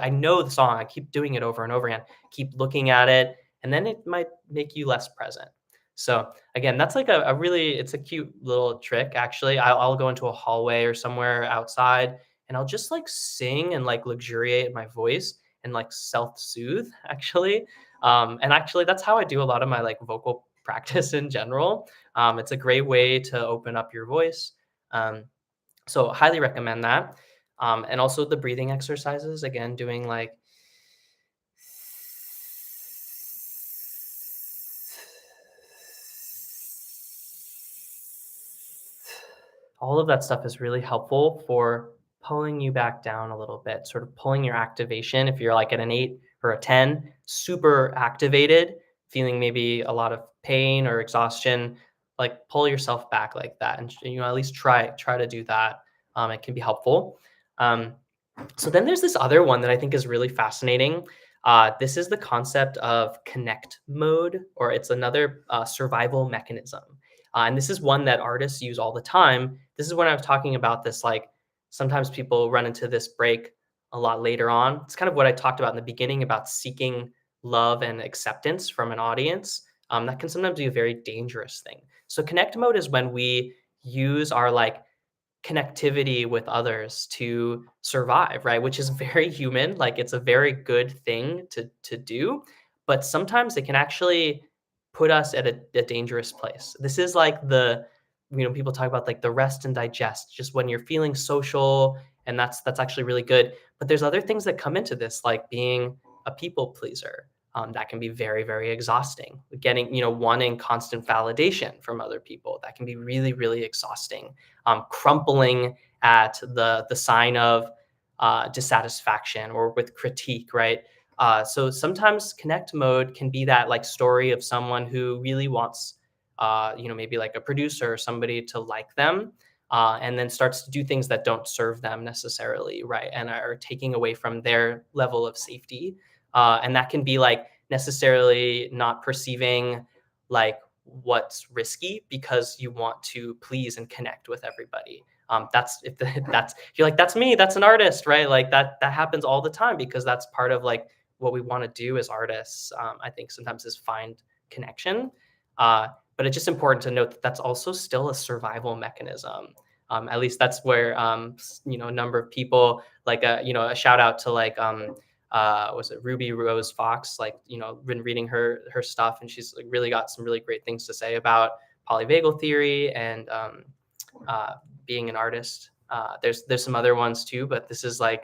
know the song, I keep doing it over and over again, keep looking at it, and then it might make you less present. So again, that's like a really, it's a cute little trick. Actually, I'll go into a hallway or somewhere outside, and I'll just like sing and like luxuriate my voice and like self-soothe actually. And actually, that's how I do a lot of my like vocal practice in general. It's a great way to open up your voice. Um, so highly recommend that. And also the breathing exercises, again, doing like all of that stuff is really helpful for pulling you back down a little bit, sort of pulling your activation. If you're like at an 8 or a 10, super activated, feeling maybe a lot of pain or exhaustion, like pull yourself back like that, and at least try to do that. It can be helpful. Um, So then there's this other one that I think is really fascinating. This is the concept of connect mode, or it's another survival mechanism. And this is one that artists use all the time. This is when I was talking about this, like sometimes people run into this break a lot later on. It's kind of what I talked about in the beginning about seeking love and acceptance from an audience. That can sometimes be a very dangerous thing. So connect mode is when we use our like connectivity with others to survive, right? Which is very human. Like it's a very good thing to do, but sometimes it can actually put us at a dangerous place. This is like people talk about like the rest and digest, just when you're feeling social, and that's actually really good. But there's other things that come into this, like being a people pleaser. That can be very, very exhausting. Getting, wanting constant validation from other people. That can be really, really exhausting. Crumpling at the sign of dissatisfaction or with critique, right? So sometimes connect mode can be that like story of someone who really wants, maybe like a producer or somebody to like them, and then starts to do things that don't serve them necessarily, right? And are taking away from their level of safety. And that can be like necessarily not perceiving like what's risky because you want to please and connect with everybody. That's if that's if you're like that's me, that's an artist, right? Like that happens all the time because that's part of like what we want to do as artists. I think sometimes is find connection, but it's just important to note that that's also still a survival mechanism. At least that's where a number of people like a shout out to like was it Ruby Rose Fox? Like, been reading her stuff, and she's like really got some really great things to say about polyvagal theory and uh, being an artist. There's some other ones too, but this is like,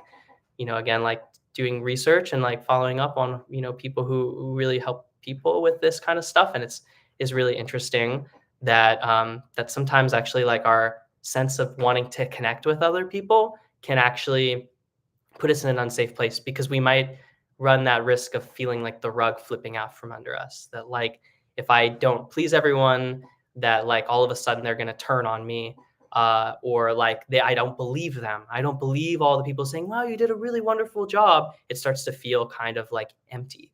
again, like doing research and like following up on people who really help people with this kind of stuff, and it's is really interesting that that sometimes actually like our sense of wanting to connect with other people can actually put us in an unsafe place because we might run that risk of feeling like the rug flipping out from under us. That like if I don't please everyone, that like all of a sudden they're going to turn on me, or like I don't believe them. I don't believe all the people saying, "Wow, you did a really wonderful job." It starts to feel kind of like empty,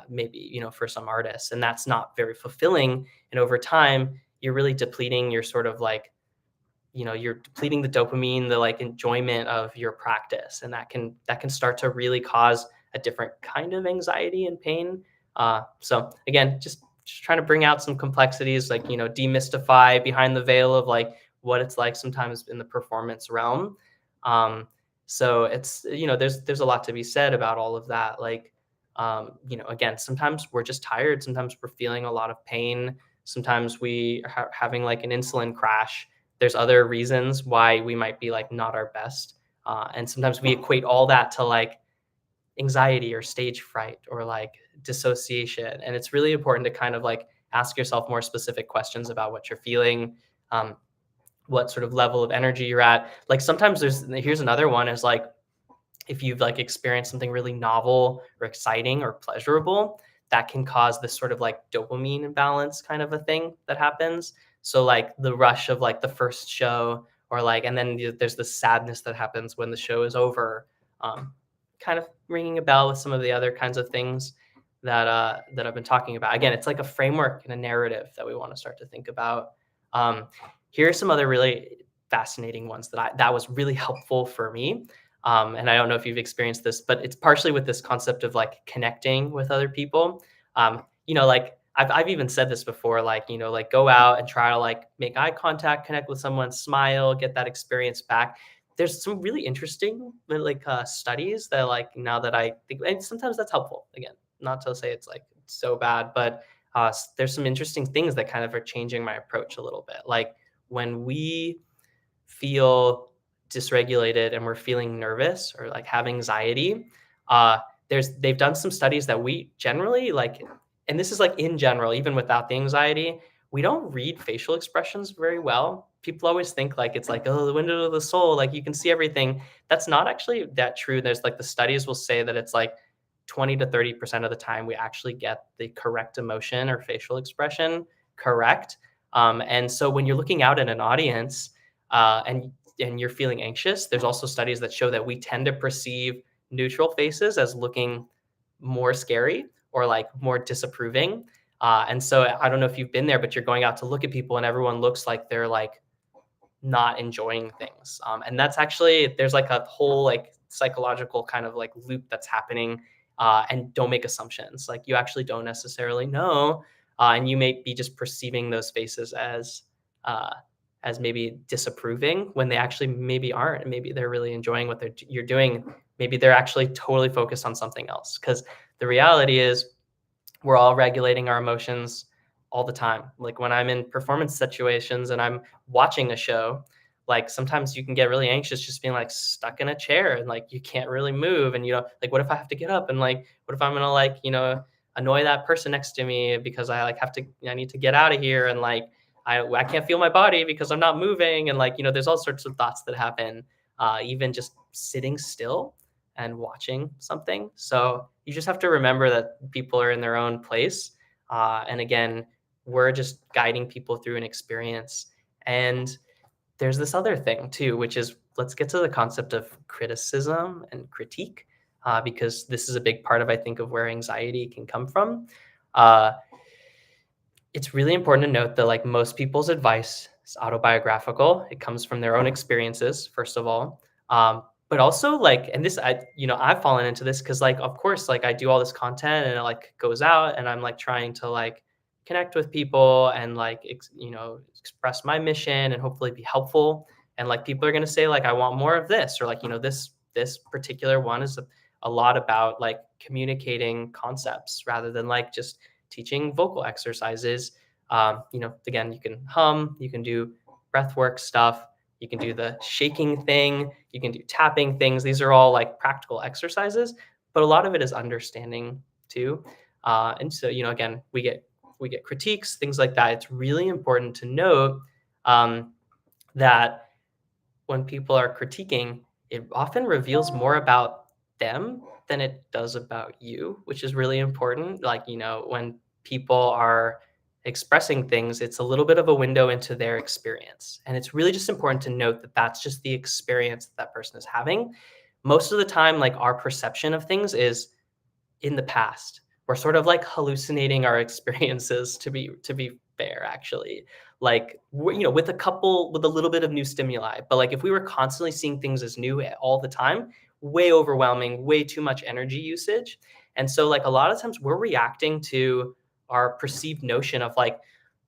maybe for some artists, and that's not very fulfilling. And over time, you're really depleting your sort of like you're depleting the dopamine, the like enjoyment of your practice, and that can start to really cause a different kind of anxiety and pain. So again, just trying to bring out some complexities, like demystify behind the veil of like what it's like sometimes in the performance realm. um, so it's there's a lot to be said about all of that, like again, sometimes we're just tired, sometimes we're feeling a lot of pain, sometimes we are having like an insulin crash. There's other reasons why we might be like not our best, and sometimes we equate all that to like anxiety or stage fright or like dissociation, and it's really important to kind of like ask yourself more specific questions about what you're feeling, um, what sort of level of energy you're at. Like sometimes here's another one is like if you've like experienced something really novel or exciting or pleasurable, that can cause this sort of like dopamine imbalance kind of a thing that happens. So like the rush of like the first show, or like, and then there's the sadness that happens when the show is over, um, kind of ringing a bell with some of the other kinds of things that I've been talking about. Again, it's like a framework and a narrative that we want to start to think about. Um, Here are some other really fascinating ones that was really helpful for me. And I don't know if you've experienced this, but it's partially with this concept of like connecting with other people. Like I've even said this before, like, like go out and try to like make eye contact, connect with someone, smile, get that experience back. There's some really interesting like studies that like now that I think, and sometimes that's helpful. Again, not to say it's like so bad, but there's some interesting things that kind of are changing my approach a little bit. Like when we feel dysregulated and we're feeling nervous or like have anxiety, uh, they've done some studies that we generally like, and this is like in general, even without the anxiety, we don't read facial expressions very well. People always think like it's like, oh, the window of the soul, like you can see everything. That's not actually that true. There's like the studies will say that it's like 20 to 30% of the time we actually get the correct emotion or facial expression correct. And so when you're looking out at an audience, and you're feeling anxious, there's also studies that show that we tend to perceive neutral faces as looking more scary or like more disapproving. And so I don't know if you've been there, but you're going out to look at people and everyone looks like they're like not enjoying things. And that's actually, there's like a whole like psychological kind of like loop that's happening. And don't make assumptions. Like you actually don't necessarily know. And you may be just perceiving those faces uh, as maybe disapproving when they actually maybe aren't. And maybe they're really enjoying what you're doing. Maybe they're actually totally focused on something else. Because the reality is we're all regulating our emotions all the time. Like when I'm in performance situations and I'm watching a show, like sometimes you can get really anxious just being like stuck in a chair and like you can't really move. And like what if I have to get up and like what if I'm gonna like, annoy that person next to me because I like I need to get out of here and like I can't feel my body because I'm not moving. And like, there's all sorts of thoughts that happen, even just sitting still and watching something. So you just have to remember that people are in their own place. And again, we're just guiding people through an experience. And there's this other thing too, which is let's get to the concept of criticism and critique, because this is a big part of, I think, of where anxiety can come from. Uh, it's really important to note that like most people's advice is autobiographical. It comes from their own experiences, first of all. But also like, and this, I've fallen into this because like, of course, like I do all this content and it like goes out and I'm like trying to like connect with people and like, express my mission and hopefully be helpful. And like, people are going to say like, I want more of this, or like, this particular one is a lot about like communicating concepts rather than like just teaching vocal exercises. Again, you can hum, you can do breath work stuff, you can do the shaking thing, you can do tapping things. These are all like practical exercises, but a lot of it is understanding too. And so, again, we get critiques, things like that. It's really important to note that when people are critiquing, it often reveals more about them than it does about you, which is really important. Like, when people are expressing things, it's a little bit of a window into their experience. And it's really just important to note that that's just the experience that person is having. Most of the time, like our perception of things is in the past. We're sort of like hallucinating our experiences to be fair, actually. Like with with a little bit of new stimuli. But like if we were constantly seeing things as new all the time, way overwhelming, way too much energy usage. And so like a lot of times we're reacting to our perceived notion of like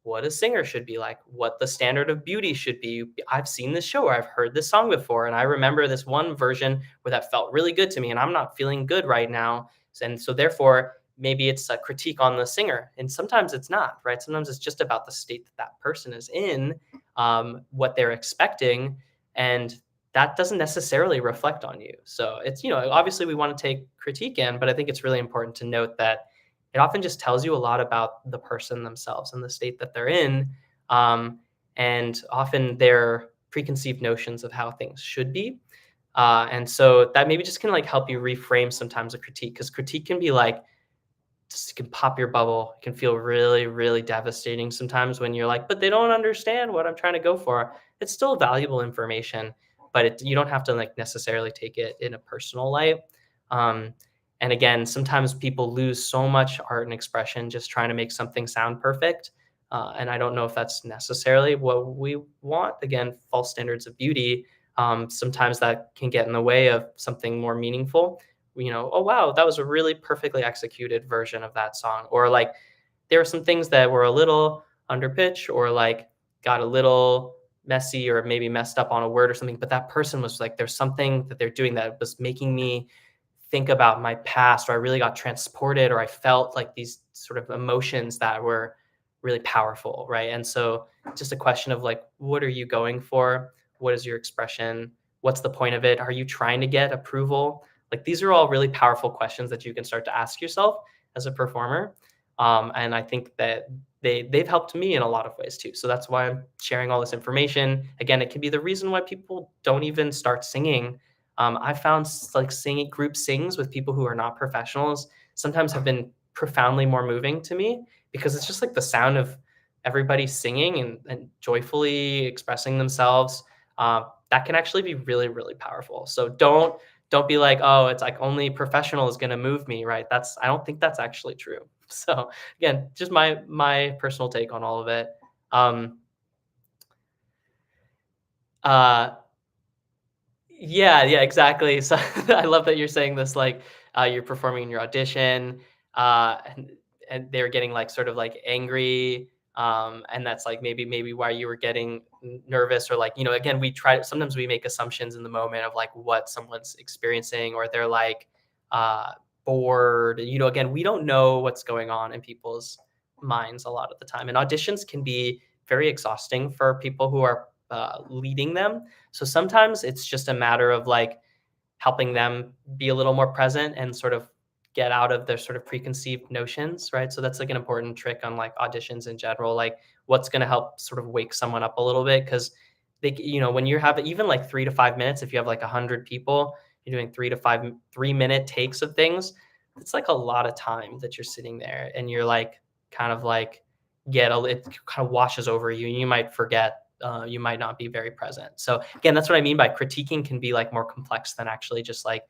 what a singer should be like, what the standard of beauty should be. I've seen this show or I've heard this song before, and I remember this one version where that felt really good to me, and I'm not feeling good right now. And so therefore, maybe it's a critique on the singer. And sometimes it's not, right? Sometimes it's just about the state that that person is in, what they're expecting. And that doesn't necessarily reflect on you. So it's, obviously we want to take critique in, but I think it's really important to note that it often just tells you a lot about the person themselves and the state that they're in. And often their preconceived notions of how things should be. And so that maybe just can like help you reframe sometimes a critique, because critique can be like, just can pop your bubble. It can feel really, really devastating sometimes when you're like, but they don't understand what I'm trying to go for. It's still valuable information, but you don't have to like necessarily take it in a personal light. Um, and again, sometimes people lose so much art and expression just trying to make something sound perfect. And I don't know if that's necessarily what we want. Again, false standards of beauty. Sometimes that can get in the way of something more meaningful. oh wow, that was a really perfectly executed version of that song. Or like there were some things that were a little under pitch or like got a little messy or maybe messed up on a word or something, but that person was like, there's something that they're doing that was making me think about my past, or I really got transported, or I felt like these sort of emotions that were really powerful, right? And so just a question of like, what are you going for? What is your expression? What's the point of it? Are you trying to get approval? Like these are all really powerful questions that you can start to ask yourself as a performer. And I think that they've helped me in a lot of ways too. So that's why I'm sharing all this information. Again, it can be the reason why people don't even start singing. I found like singing group sings with people who are not professionals sometimes have been profoundly more moving to me because it's just like the sound of everybody singing and joyfully expressing themselves. That can actually be really, really powerful. So don't be like, oh, it's like only professional is going to move me, right? I don't think that's actually true. So again, just my personal take on all of it. Um, uh, Yeah, yeah, exactly. So I love that you're saying this, like, you're performing in your audition, and they're getting like sort of like angry, and that's like maybe why you were getting nervous or like again we try sometimes we make assumptions in the moment of like what someone's experiencing or they're like uh, bored. Again we don't know what's going on in people's minds a lot of the time, and auditions can be very exhausting for people who are leading them, so sometimes it's just a matter of like helping them be a little more present and sort of get out of their sort of preconceived notions, right? So that's like an important trick on like auditions in general, like what's going to help sort of wake someone up a little bit because when you have even like 3 to 5 minutes, if you have like 100 people, you're doing 3 minute takes of things. It's like a lot of time that you're sitting there and you're like kind of like it kind of washes over you and you might forget, you might not be very present. So again, that's what I mean by critiquing can be like more complex than actually just like,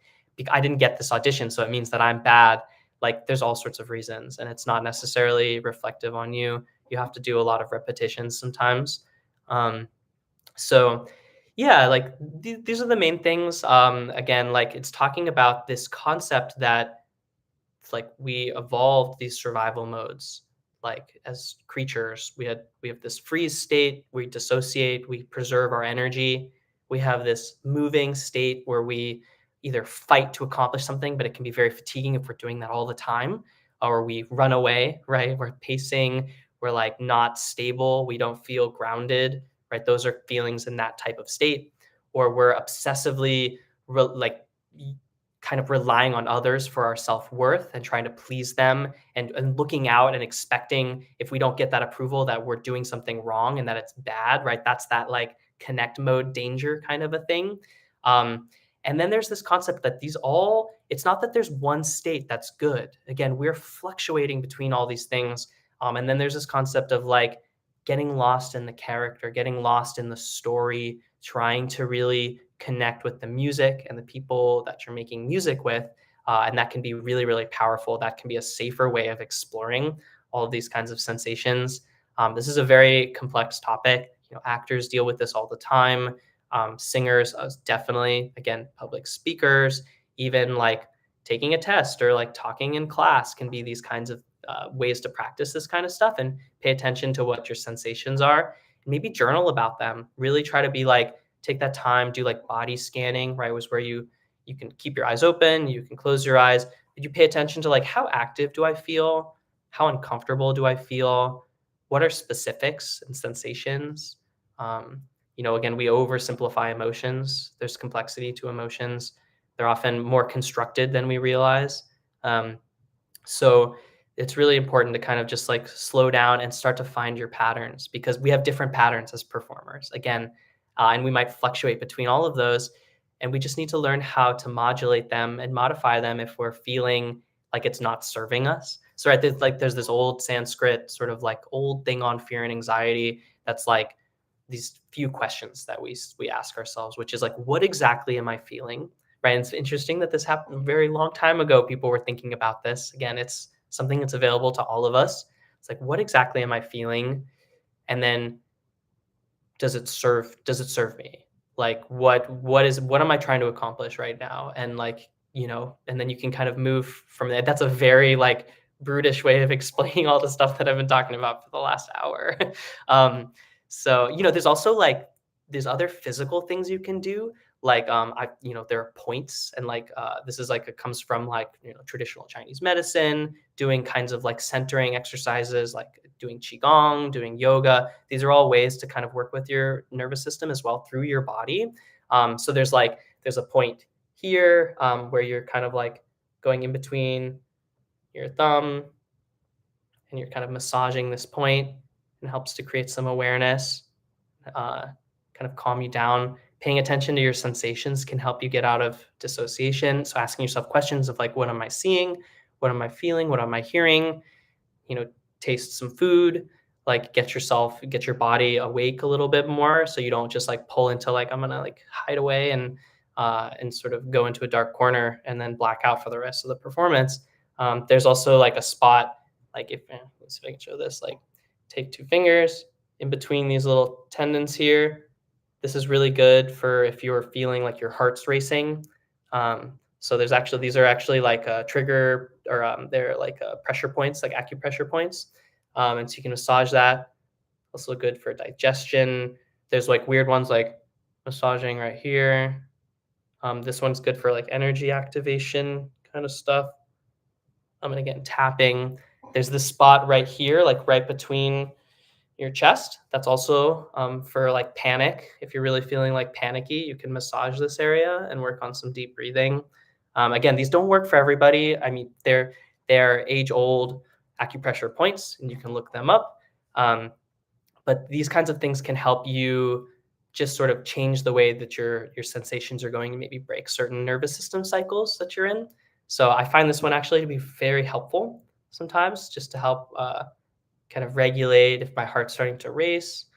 I didn't get this audition, so it means that I'm bad. Like there's all sorts of reasons and it's not necessarily reflective on you. You have to do a lot of repetitions sometimes. So yeah, like these are the main things. Again, like it's talking about this concept that it's like we evolved these survival modes like as creatures. We have this freeze state, we dissociate, we preserve our energy. We have this moving state where we either fight to accomplish something, but it can be very fatiguing if we're doing that all the time, or we run away, right? We're pacing, we're like not stable, we don't feel grounded, right? Those are feelings in that type of state. Or we're obsessively like kind of relying on others for our self-worth and trying to please them and looking out and expecting if we don't get that approval that we're doing something wrong and that it's bad, right? That's that like connect mode danger kind of a thing. Um, and then there's this concept that it's not that there's one state that's good. Again, we're fluctuating between all these things. And then there's this concept of like getting lost in the character, getting lost in the story, trying to really connect with the music and the people that you're making music with. And that can be really, really powerful. That can be a safer way of exploring all of these kinds of sensations. This is a very complex topic. Actors deal with this all the time. Singers, definitely, again, public speakers, even like taking a test or like talking in class can be these kinds of ways to practice this kind of stuff and pay attention to what your sensations are. And maybe journal about them. Really try to be like, take that time, do like body scanning, right? Was where you can keep your eyes open, you can close your eyes, but you pay attention to like how active do I feel? How uncomfortable do I feel? What are specifics and sensations? Again, we oversimplify emotions. There's complexity to emotions. They're often more constructed than we realize. Um, so it's really important to kind of just like slow down and start to find your patterns because we have different patterns as performers. Again, and we might fluctuate between all of those. And we just need to learn how to modulate them and modify them if we're feeling like it's not serving us. So right, there's this old Sanskrit sort of like old thing on fear and anxiety that's like these few questions that we ask ourselves, which is like, what exactly am I feeling? Right. And it's interesting that this happened a very long time ago. People were thinking about this. Again, it's something that's available to all of us. It's like, what exactly am I feeling? And then does it serve me? Like what am I trying to accomplish right now? And like and then you can kind of move from there. That's a very like brutish way of explaining all the stuff that I've been talking about for the last hour. um, so, there's also like there's other physical things you can do. Like, there are points, and like, this is like, it comes from like, traditional Chinese medicine, doing kinds of like centering exercises, like doing Qigong, doing yoga. These are all ways to kind of work with your nervous system as well through your body. So there's a point here, where you're kind of like going in between your thumb and you're kind of massaging this point, and helps to create some awareness, uh, kind of calm you down. Paying attention to your sensations can help you get out of dissociation. So asking yourself questions of like, what am I seeing? What am I feeling? What am I hearing? you know, Taste some food, like get your body awake a little bit more, so you don't just like pull into like, I'm gonna like hide away and sort of go into a dark corner and then black out for the rest of the performance. There's also like a spot, like let's see if I can show this, like take two fingers in between these little tendons here. This is really good for if you're feeling like your heart's racing. So these are actually like a trigger, or they're like pressure points, like acupressure points. And so you can massage that. Also good for digestion. There's like weird ones like massaging right here. This one's good for like energy activation kind of stuff. And again, tapping. There's this spot right here, like right between your chest. That's also for like panic. If you're really feeling like panicky, you can massage this area and work on some deep breathing. Again, these don't work for everybody. I mean, they're age-old acupressure points, and you can look them up. But these kinds of things can help you just sort of change the way that your sensations are going, and maybe break certain nervous system cycles that you're in. So I find this one actually to be very helpful sometimes, just to help kind of regulate if my heart's starting to race,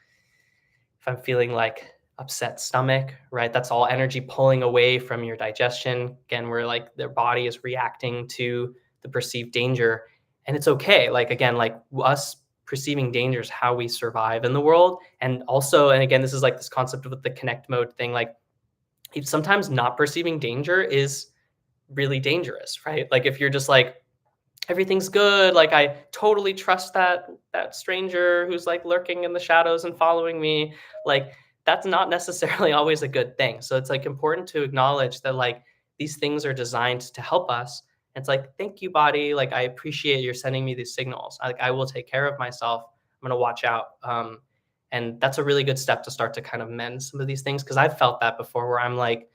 if I'm feeling like upset stomach, right? That's all energy pulling away from your digestion. Again, where like their body is reacting to the perceived danger. And it's okay. Like, again, like us perceiving danger is how we survive in the world. And also, and again, this is like this concept with the connect mode thing. Like, if sometimes not perceiving danger is really dangerous, right? Like if you're just like, everything's good, like I totally trust that stranger who's like lurking in the shadows and following me, like that's not necessarily always a good thing. So it's like important to acknowledge that like these things are designed to help us. And it's like, thank you, body, like I appreciate you're sending me these signals, like I will take care of myself, I'm going to watch out. And that's a really good step to start to kind of mend some of these things, because I've felt that before, where I'm like,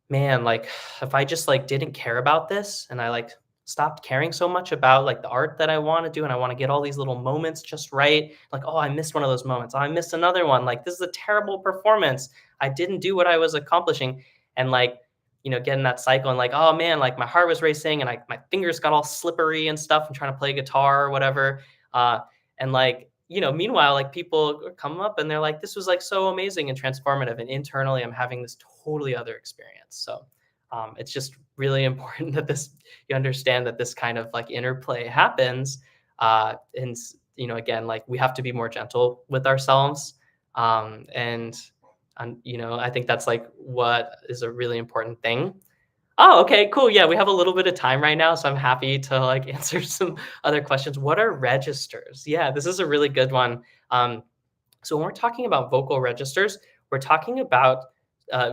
man, like if I just like didn't care about this, and I like stopped caring so much about like the art that I want to do, and I want to get all these little moments just right. Like, oh, I missed one of those moments. Oh, I missed another one. Like, this is a terrible performance. I didn't do what I was accomplishing. And like, get in that cycle, and like, oh man, like my heart was racing, and my fingers got all slippery and stuff. I'm trying to play guitar or whatever. And like, meanwhile, like people come up and they're like, this was like so amazing and transformative. And internally, I'm having this totally other experience. So it's just really important that you understand that this kind of like interplay happens. And, again, like we have to be more gentle with ourselves. And I think that's like what is a really important thing. Oh, okay, cool. Yeah, we have a little bit of time right now, so I'm happy to like answer some other questions. What are registers? Yeah, this is a really good one. So when we're talking about vocal registers, we're talking about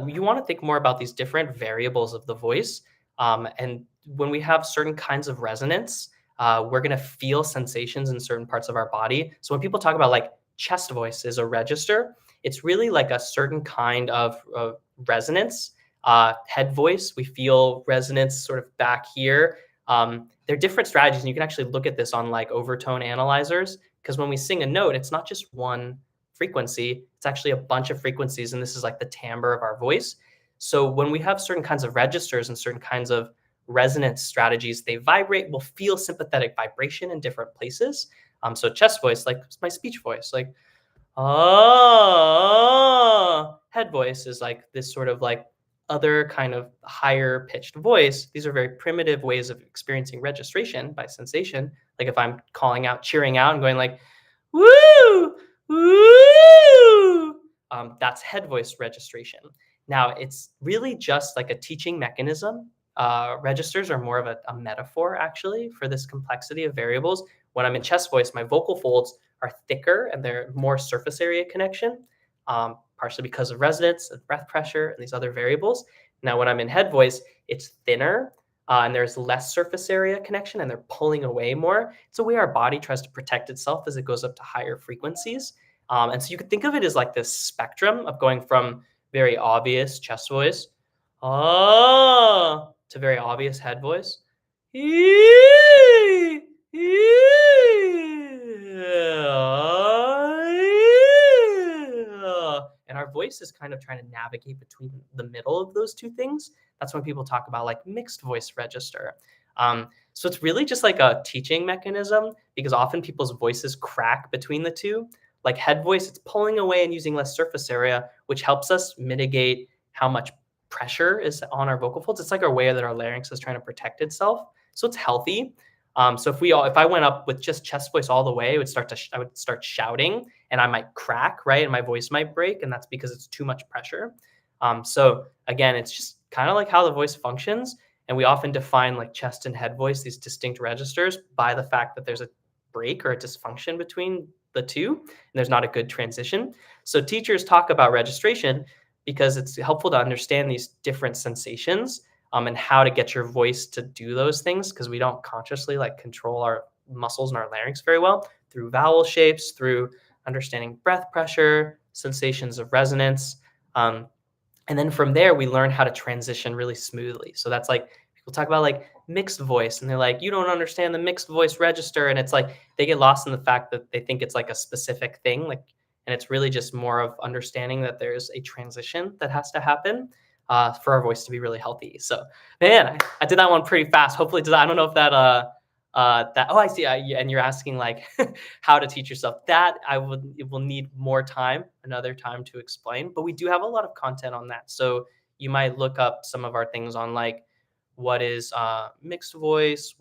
you want to think more about these different variables of the voice. And when we have certain kinds of resonance, we're going to feel sensations in certain parts of our body. So when people talk about like chest voice is a register, it's really like a certain kind of resonance. Head voice, we feel resonance sort of back here. There are different strategies, and you can actually look at this on like overtone analyzers, because when we sing a note, it's not just one frequency, it's actually a bunch of frequencies, and this is like the timbre of our voice. So when we have certain kinds of registers and certain kinds of resonance strategies, they vibrate, we'll feel sympathetic vibration in different places. So chest voice, like my speech voice, like oh. Head voice is like this sort of like other kind of higher pitched voice. These are very primitive ways of experiencing registration by sensation. Like if I'm calling out, cheering out, and going like, woo, woo, that's head voice registration. Now, it's really just like a teaching mechanism registers are more of a metaphor actually for this complexity of variables. When I'm in chest voice, my vocal folds are thicker and they're more surface area connection, partially because of resonance and breath pressure and these other variables. Now, when I'm in head voice, it's thinner and there's less surface area connection and they're pulling away more. It's a way our body tries to protect itself as it goes up to higher frequencies. And so you could think of it as like this spectrum of going from very obvious chest voice, oh, to very obvious head voice. Eee, and our voice is kind of trying to navigate between the middle of those two things. That's when people talk about like mixed voice register. So it's really just like a teaching mechanism because often people's voices crack between the two. Like head voice, it's pulling away and using less surface area, which helps us mitigate how much pressure is on our vocal folds. It's like our way that our larynx is trying to protect itself. So it's healthy. So if I went up with just chest voice all the way, I would start shouting and I might crack, right? And my voice might break. And that's because it's too much pressure. So again, it's just kind of like how the voice functions. And we often define like chest and head voice, these distinct registers, by the fact that there's a break or a dysfunction between the two, and there's not a good transition. So teachers talk about registration because it's helpful to understand these different sensations and how to get your voice to do those things because we don't consciously like control our muscles and our larynx very well through vowel shapes, through understanding breath pressure, sensations of resonance. And then from there, we learn how to transition really smoothly. So that's like people talk about like mixed voice and they're like, you don't understand the mixed voice register. And it's like they get lost in the fact that they think it's like a specific thing. Like, and it's really just more of understanding that there's a transition that has to happen for our voice to be really healthy. So man, I did that one pretty fast. Hopefully, I don't know if that I see. And you're asking like how to teach yourself that it will need more time, another time to explain, but we do have a lot of content on that. So you might look up some of our things on like what is mixed voice,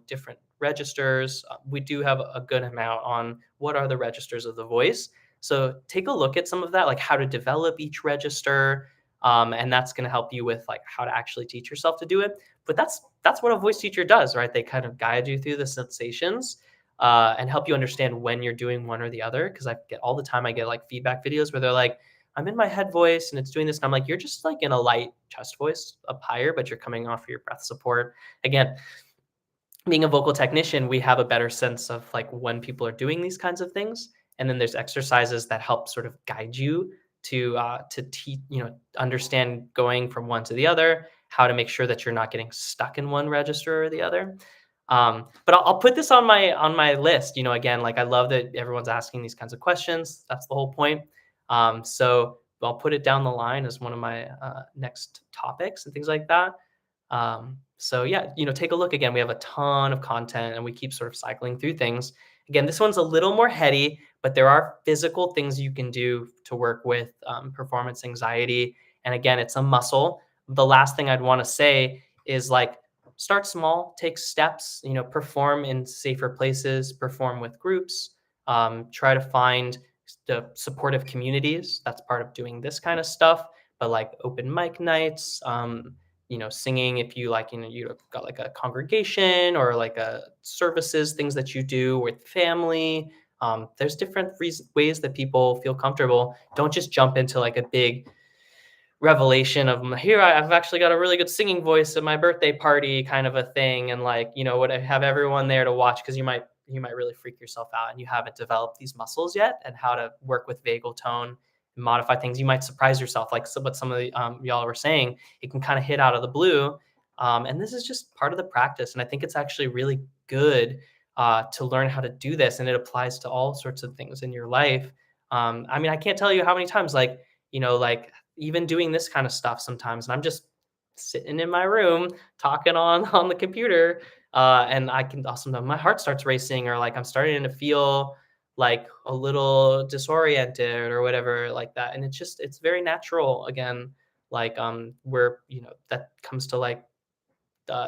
different registers. We do have a good amount on what are the registers of the voice. So take a look at some of that, like how to develop each register. And that's going to help you with like how to actually teach yourself to do it. But that's what a voice teacher does, right? They kind of guide you through the sensations and help you understand when you're doing one or the other. Because I get like feedback videos where they're like, I'm in my head voice and it's doing this. And I'm like, you're just like in a light chest voice up higher, but you're coming off of your breath support. Again, being a vocal technician, we have a better sense of like when people are doing these kinds of things. And then there's exercises that help sort of guide you to teach, understand going from one to the other, how to make sure that you're not getting stuck in one register or the other. But I'll put this on my list. Again, like I love that everyone's asking these kinds of questions. That's the whole point. So I'll put it down the line as one of my next topics and things like that. So yeah, take a look again. We have a ton of content and we keep sort of cycling through things. Again, this one's a little more heady, but there are physical things you can do to work with performance anxiety. And again, it's a muscle. The last thing I'd want to say is like, start small, take steps, perform in safer places, perform with groups, try to find the supportive communities. That's part of doing this kind of stuff, but like open mic nights, singing if you like, you've got like a congregation or like a services, things that you do with family. There's different ways that people feel comfortable. Don't just jump into like a big revelation of here I've actually got a really good singing voice at my birthday party kind of a thing, and like what I have everyone there to watch because you might really freak yourself out and you haven't developed these muscles yet and how to work with vagal tone and modify things. You might surprise yourself like what some of the y'all were saying. It can kind of hit out of the blue, and this is just part of the practice, and I think it's actually really good to learn how to do this, and it applies to all sorts of things in your life. I can't tell you how many times like even doing this kind of stuff sometimes, and I'm just sitting in my room talking on the computer, and I can also sometimes my heart starts racing or like I'm starting to feel like a little disoriented or whatever like that, and it's very natural. Again, like where that comes to like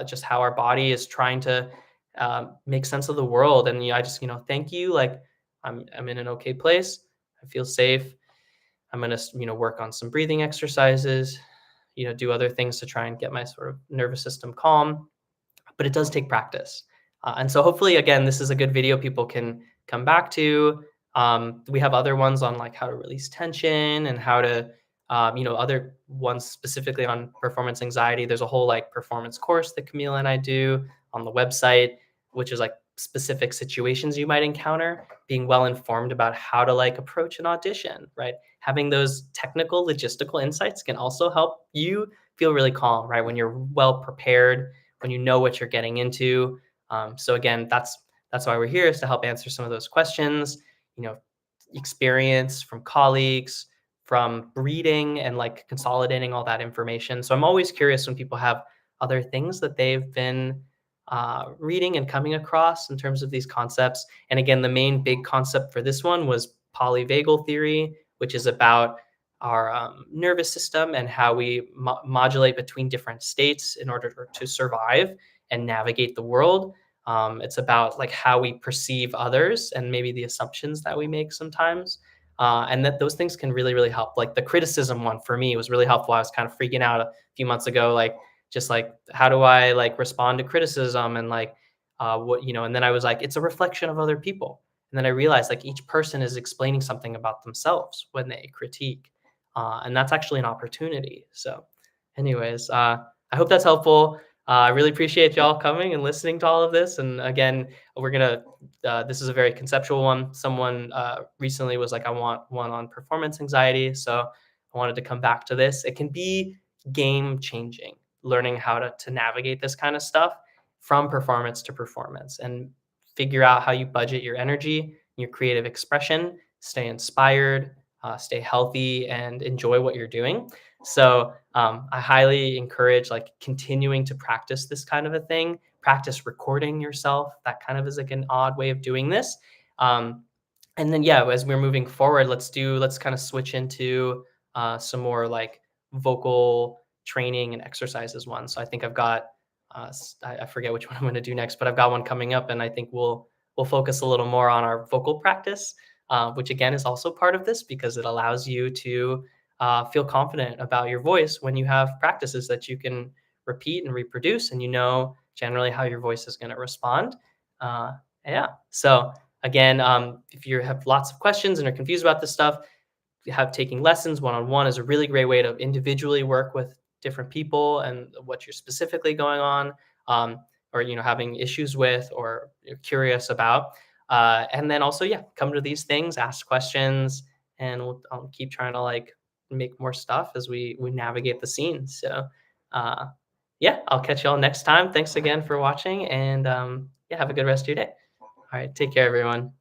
just how our body is trying to make sense of the world, and I just thank you, like I'm in an okay place, I feel safe. I'm going to, work on some breathing exercises, do other things to try and get my sort of nervous system calm, but it does take practice. And so hopefully, again, this is a good video people can come back to. We have other ones on like how to release tension and how to, other ones specifically on performance anxiety. There's a whole like performance course that Camila and I do on the website, which is like specific situations you might encounter, being well informed about how to like approach an audition, right? Having those technical logistical insights can also help you feel really calm, right? When you're well prepared, when you know what you're getting into. So again, that's why we're here, is to help answer some of those questions. You know, experience from colleagues, from reading and like consolidating all that information. So I'm always curious when people have other things that they've been reading and coming across in terms of these concepts. And again, the main big concept for this one was polyvagal theory, which is about our nervous system and how we modulate between different states in order to survive and navigate the world. It's about like how we perceive others and maybe the assumptions that we make sometimes. And that those things can really, really help. Like the criticism one for me was really helpful. I was kind of freaking out a few months ago, like just like, how do I like respond to criticism, and like and then I was like, it's a reflection of other people. And then I realized like each person is explaining something about themselves when they critique. And that's actually an opportunity. So anyways, I hope that's helpful. I really appreciate y'all coming and listening to all of this. And again, we're gonna. This is a very conceptual one. Someone recently was like, "I want one on performance anxiety," so I wanted to come back to this. It can be game changing, learning how to navigate this kind of stuff from performance to performance, and figure out how you budget your energy, your creative expression, stay inspired, stay healthy, and enjoy what you're doing. So I highly encourage like continuing to practice this kind of a thing. Practice recording yourself. That kind of is like an odd way of doing this. Um, and then yeah, as we're moving forward, let's kind of switch into some more like vocal training and exercises one. So I think I've got I forget which one I'm going to do next, but I've got one coming up, and I think we'll focus a little more on our vocal practice, which again is also part of this because it allows you to feel confident about your voice when you have practices that you can repeat and reproduce, and you know generally how your voice is going to respond. Uh, yeah. So again, if you have lots of questions and are confused about this stuff, have taking lessons one-on-one is a really great way to individually work with different people and what you're specifically going on, or having issues with, or you're curious about. And then also, yeah, come to these things, ask questions, and I'll keep trying to like make more stuff as we navigate the scene. So uh, yeah, I'll catch you all next time. Thanks again for watching, and yeah, have a good rest of your day. All right, take care, everyone.